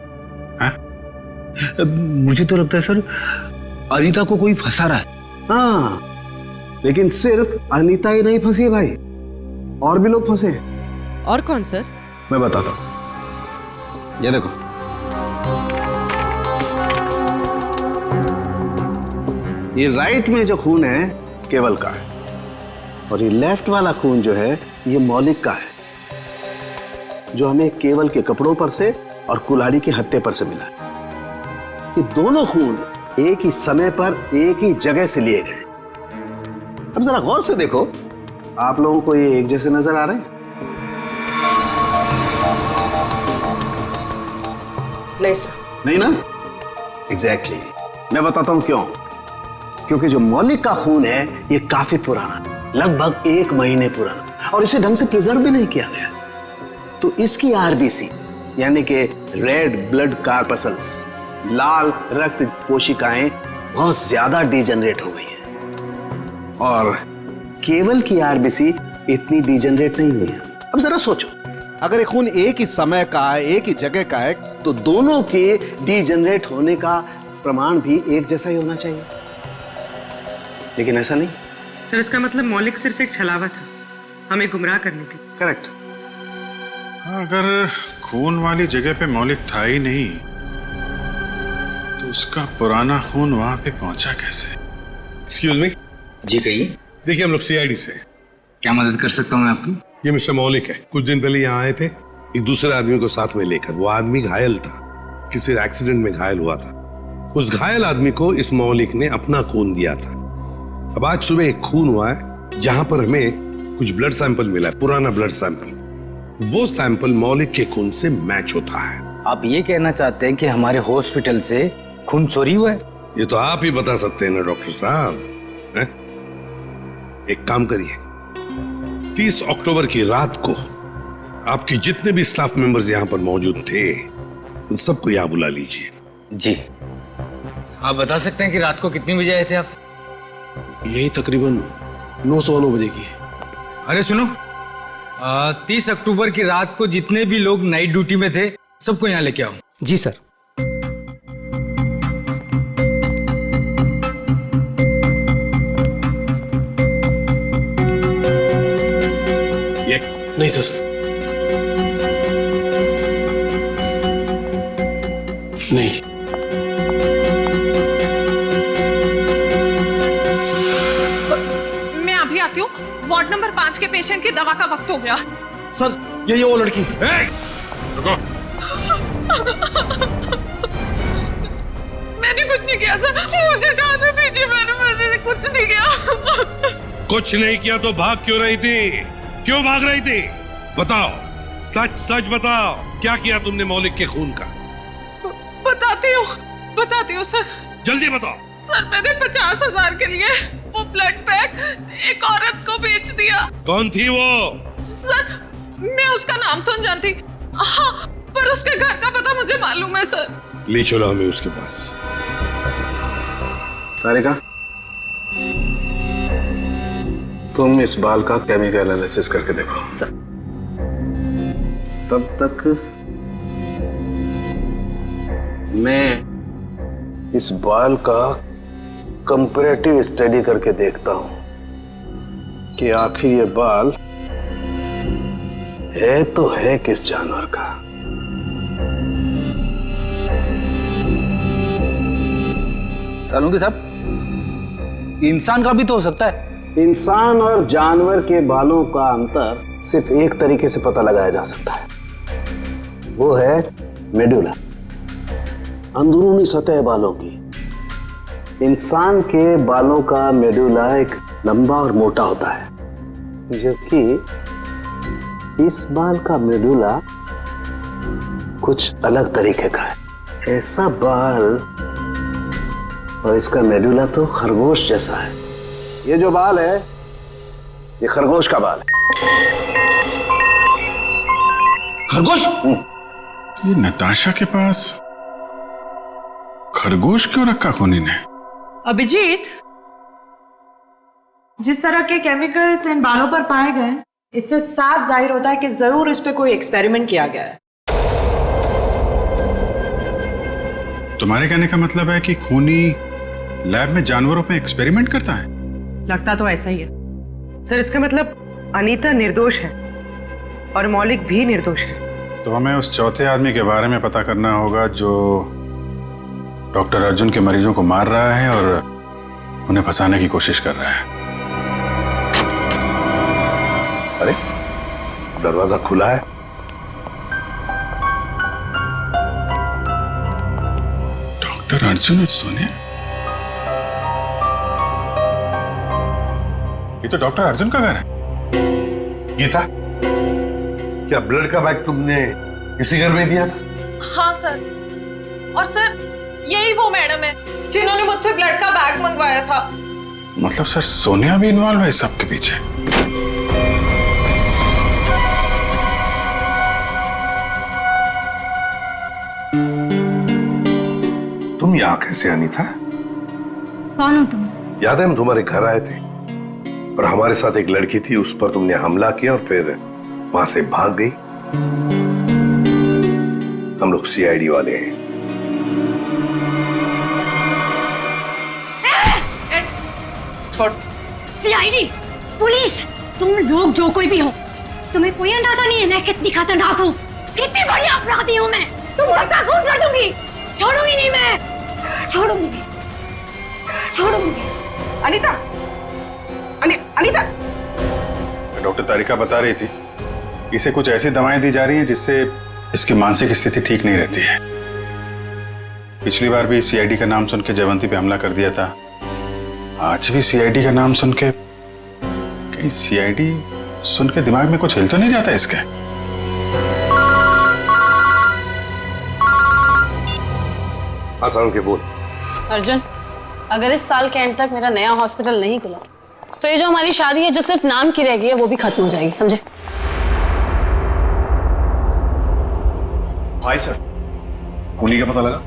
मुझे तो लगता है सर अनीता को कोई फंसा रहा है। हाँ, लेकिन सिर्फ अनीता ही नहीं फंसी है भाई, और भी लोग फंसे हैं। और कौन सर? मैं बताता हूं, ये देखो। ये राइट में जो खून है केवल का है, और ये लेफ्ट वाला खून जो है ये मौलिक का है, जो हमें केवल के कपड़ों पर से और कुल्हाड़ी के हत्थे पर से मिला है। ये दोनों खून एक ही समय पर एक ही जगह से लिए गए। अब जरा गौर से देखो, आप लोगों को ये एक जैसे नजर आ रहे हैं? नहीं सर। नहीं ना? एग्जैक्टली। मैं बताता हूं क्यों। क्योंकि जो मौलिक का खून है ये काफी पुराना, लगभग 1 महीने पुराना, और इसे ढंग से प्रिजर्व भी नहीं किया गया। तो इसकी आरबीसी यानी कि रेड ब्लड कार्पसल्स, लाल रक्त कोशिकाएं बहुत ज्यादा डिजेनरेट हो गई हैं, और केवल की आरबीसी इतनी डिजेनरेट नहीं हुई है। अब जरा सोचो, अगर ये खून एक ही समय का है, एक ही जगह का है, तो दोनों के डिजेनरेट होने का प्रमाण भी एक जैसा ही होना चाहिए, लेकिन ऐसा नहीं। सर, इसका मतलब मौलिक सिर्फ एक छलावा था हमें गुमराह करने के। करेक्ट। अगर खून वाली जगह पे मौलिक था ही नहीं, तो उसका पुराना खून वहां पे पहुंचा कैसे? Excuse me. जी कहिए। देखिए, हम लोग सीआईडी से। क्या मदद कर सकता हूँ मैं आपकी? ये मिस्टर मौलिक है। कुछ दिन पहले यहाँ आए थे एक दूसरे आदमी को साथ में लेकर। वो आदमी घायल था, किसी एक्सीडेंट में घायल हुआ था। उस घायल आदमी को इस मौलिक ने अपना खून दिया था। अब आज सुबह एक खून हुआ है जहां पर हमें कुछ ब्लड सैंपल मिला है, पुराना ब्लड सैंपल। वो सैंपल मौलिक के खून से मैच होता है। आप ये कहना चाहते हैं कि हमारे हॉस्पिटल से खून चोरी हुआ है? ये तो आप ही बता सकते हैं ना डॉक्टर साहब। एक काम करिए, 30 अक्टूबर की रात को आपके जितने भी स्टाफ मेंबर्स यहाँ पर मौजूद थे उन सबको यहाँ बुला लीजिए। जी। आप बता सकते हैं कि रात को कितने बजे आए थे आप? यही तकरीबन 9:15 बजे की। अरे सुनो, 30 अक्टूबर की रात को जितने भी लोग नाइट ड्यूटी में थे सबको यहाँ लेके आओ। जी सर। नहीं सर, नहीं। मैं अभी आती हूँ। वार्ड नंबर 5 के पेशेंट की दवा का वक्त हो गया। सर यही वो लड़की। रुको। मैंने कुछ नहीं किया सर, मुझे जाने दीजिए। मैंने कुछ नहीं किया। कुछ नहीं किया तो भाग क्यों रही थी? क्यों भाग रही थी? बताओ, सच सच बताओ, क्या किया तुमने मौलिक के खून का? बताती हूँ सर। जल्दी बताओ। सर मैंने 50,000 के लिए वो ब्लड पैक एक औरत को बेच दिया। कौन थी वो? सर मैं उसका नाम तो नहीं जानती, हाँ, पर उसके घर का पता मुझे मालूम है सर। ले चलो हमें उसके पास। तारिका, तुम इस बाल का केमिकल एनालिसिस करके देखो। सर। तब तक मैं इस बाल का कंपैरेटिव स्टडी करके देखता हूं कि आखिर ये बाल है तो है किस जानवर का। सालुंगी साहब, इंसान का भी तो हो सकता है। इंसान और जानवर के बालों का अंतर सिर्फ एक तरीके से पता लगाया जा सकता है, वो है मेडुला, अंदरूनी सतह बालों की। इंसान के बालों का मेडुला एक लंबा और मोटा होता है, जबकि इस बाल का मेडुला कुछ अलग तरीके का है। ऐसा बाल और इसका मेडुला तो खरगोश जैसा है। ये जो बाल है, ये खरगोश का बाल है। खरगोश? ये नताशा के पास खरगोश क्यों रखा खूनी ने? अभिजीत, जिस तरह के केमिकल्स इन बालों पर पाए गए, इससे साफ जाहिर होता है कि जरूर इस पे कोई एक्सपेरिमेंट किया गया है। तुम्हारे कहने का मतलब है कि खूनी लैब में जानवरों पे एक्सपेरिमेंट करता है? लगता तो ऐसा ही है। सर इसका मतलब अनीता निर्दोष है और मौलिक भी निर्दोष है। तो हमें उस चौथे आदमी के बारे में पता करना होगा जो डॉक्टर अर्जुन के मरीजों को मार रहा है और उन्हें फंसाने की कोशिश कर रहा है। अरे दरवाजा खुला है। डॉक्टर अर्जुन और सोनिया, ये तो डॉक्टर अर्जुन का घर है। गीता, क्या ब्लड का बैग तुमने इसी घर में दिया था? हाँ सर, और सर यही वो मैडम है जिन्होंने मुझसे ब्लड का बैग मंगवाया था। मतलब सर सोनिया भी इन्वॉल्व है इस सब के पीछे? तुम यहाँ कैसे आनी था? कौन हो तुम? याद है हम तुम्हारे घर आए थे और हमारे साथ एक लड़की थी, उस पर तुमने हमला किया और फिर वहां से भाग गई। हम लोग सीआईडी वाले हैं। सीआईडी, पुलिस, तुम लोग जो कोई भी हो, तुम्हें कोई अंदाजा नहीं है मैं कितनी खतरनाक हूँ, कितनी बड़ी अपराधी हूँ मैं। तुम सबका खून कर दूंगी, छोड़ूंगी नहीं मैं, छोड़ूंगी। अनीता, अनीता। डॉक्टर तारिका बता रही थी इसे कुछ ऐसी दवाएं दी जा रही हैं जिससे इसकी मानसिक स्थिति ठीक नहीं रहती है। पिछली बार भी सीआईडी का नाम सुन के जयवंती पे हमला कर दिया था, आज भी सीआईडी का नाम सुन के, कहीं सीआईडी सुन के दिमाग में कुछ हिल तो नहीं जाता इसके? आसान के बोल। अर्जुन, अगर इस साल के एंड तक मेरा नया हॉस्पिटल नहीं खुला तो ये जो हमारी शादी है जो सिर्फ नाम की रह गई है वो भी खत्म हो जाएगी, समझे? हाय सर, खूनी का पता लगा?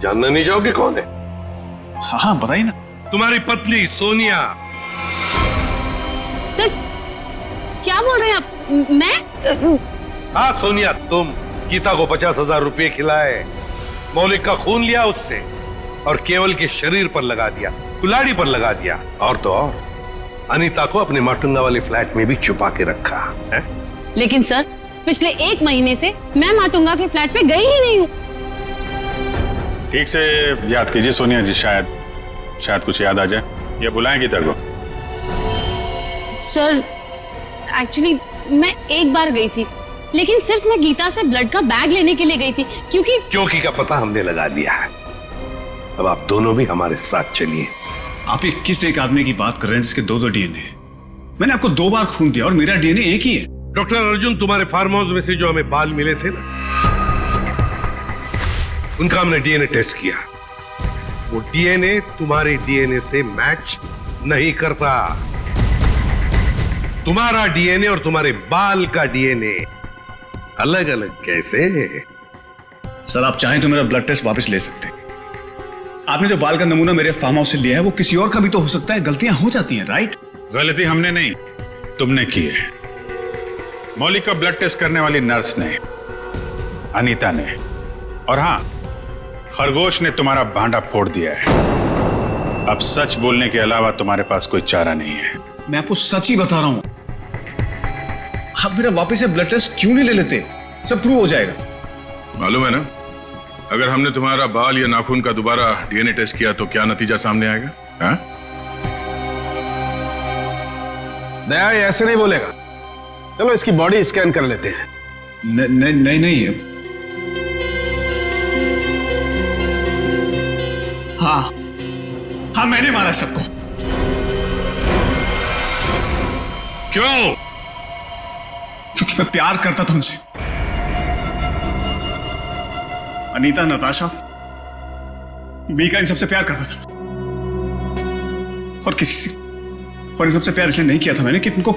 जानना नहीं चाहोगे कौन है? हाँ बताइए ना। तुम्हारी पत्नी सोनिया। सर क्या बोल रहे हैं आप? मैं? हाँ सोनिया, तुम गीता को 50,000 रुपए खिलाए, मौलिक का खून लिया उससे और केवल के शरीर पर लगा दिया, कुल्हाड़ी पर लगा दिया, और तो और अनीता को अपने माटुंगा वाले फ्लैट में भी छुपा के रखा है। लेकिन सर पिछले 1 महीने से मैं माटुंगा के फ्लैट पे गई ही नहीं हूँ। ठीक से याद कीजिए सोनिया जी, शायद कुछ याद आ जाए या बुलाएं गीता को। सर एक्चुअली मैं एक बार गई थी, लेकिन सिर्फ मैं गीता से ब्लड का बैग लेने के लिए गई थी, क्योंकि का पता हमने लगा लिया है। अब आप दोनों भी हमारे साथ चलिए। आप ये किस एक आदमी की बात कर रहे हैं जिसके 2 डीएनए? मैंने आपको 2 बार खून दिया और मेरा डीएनए एक ही है। डॉक्टर अर्जुन, तुम्हारे फार्म हाउस में से जो हमें बाल मिले थे ना, उनका हमने डीएनए टेस्ट किया। वो डीएनए तुम्हारे डीएनए से मैच नहीं करता। तुम्हारा डीएनए और तुम्हारे बाल का डीएनए अलग अलग कैसे? सर आप चाहें तो मेरा ब्लड टेस्ट वापस ले सकते हैं। आपने जो बाल का नमूना मेरे फार्म हाउस से लिया है वो किसी और का भी तो हो सकता है। गलतियां हो जाती हैं, राइट? गलती हमने नहीं, तुमने की है। मौलिक का ब्लड टेस्ट करने वाली नर्स ने, अनीता ने, और हाँ, खरगोश ने तुम्हारा भांडा फोड़ दिया है। अब सच बोलने के अलावा तुम्हारे पास कोई चारा नहीं है। मैं आपको सच ही बता रहा हूं। आप मेरा वापस से ब्लड टेस्ट क्यों नहीं ले लेते? सब प्रूव हो जाएगा। मालूम है ना, अगर हमने तुम्हारा बाल या नाखून का दोबारा डीएनए टेस्ट किया तो क्या नतीजा सामने आएगा? हाँ? दया ये ऐसे नहीं बोलेगा। चलो इसकी बॉडी स्कैन कर लेते हैं। नहीं हाँ मैंने मारा सबको। क्यों? क्योंकि मैं प्यार करता था उनसे। अनीता, नताशा, मीका, इन सबसे प्यार करता था। और इन सबसे प्यार इसलिए नहीं किया था मैंने कि इनको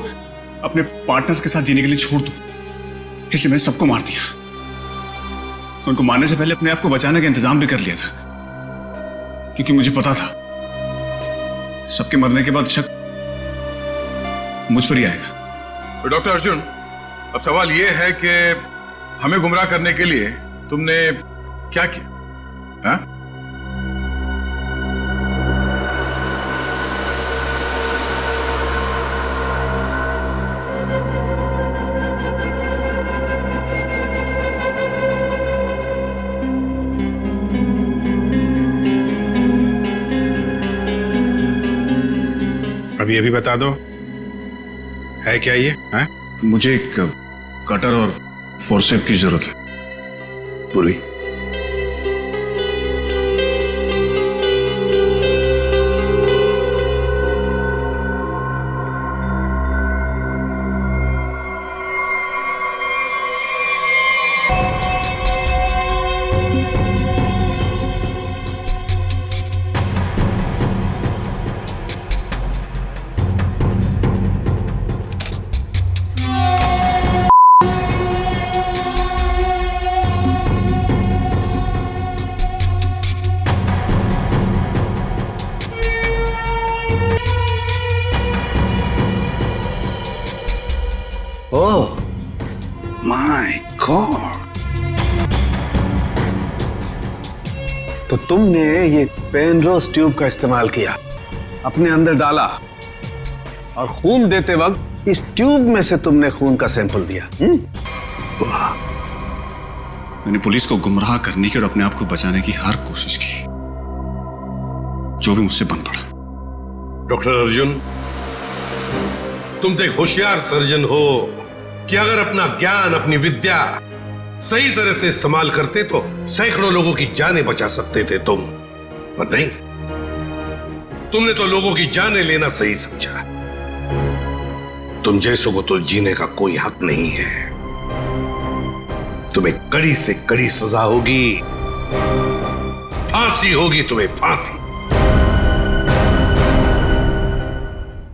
अपने पार्टनर्स के साथ जीने के लिए छोड़ दूं। इसलिए मैंने सबको मार दिया। उनको मारने से पहले अपने आप को बचाने का इंतजाम भी कर लिया था, क्योंकि मुझे पता था सबके मरने के बाद शक मुझ पर ही आएगा। तो डॉक्टर अर्जुन, अब सवाल यह है कि हमें गुमराह करने के लिए तुमने क्या किया? हाँ? अब ये भी बता दो, है क्या ये? हाँ? मुझे एक कटर और फोर्सेप की जरूरत है। पूरी ओह माय गॉड, तो तुमने ये पेनरोज ट्यूब का इस्तेमाल किया, अपने अंदर डाला और खून देते वक्त इस ट्यूब में से तुमने खून का सैंपल दिया। वाह, मैंने पुलिस को गुमराह करने की और अपने आप को बचाने की हर कोशिश की, जो भी मुझसे बन पड़ा। डॉक्टर अर्जुन, तुम तो एक होशियार सर्जन हो कि अगर अपना ज्ञान, अपनी विद्या सही तरह से इस्तेमाल करते तो सैकड़ों लोगों की जानें बचा सकते थे तुम, पर नहीं, तुमने तो लोगों की जानें लेना सही समझा। तुम जैसों को तो जीने का कोई हक नहीं है। तुम्हें कड़ी से कड़ी सजा होगी, फांसी होगी तुम्हें, फांसी।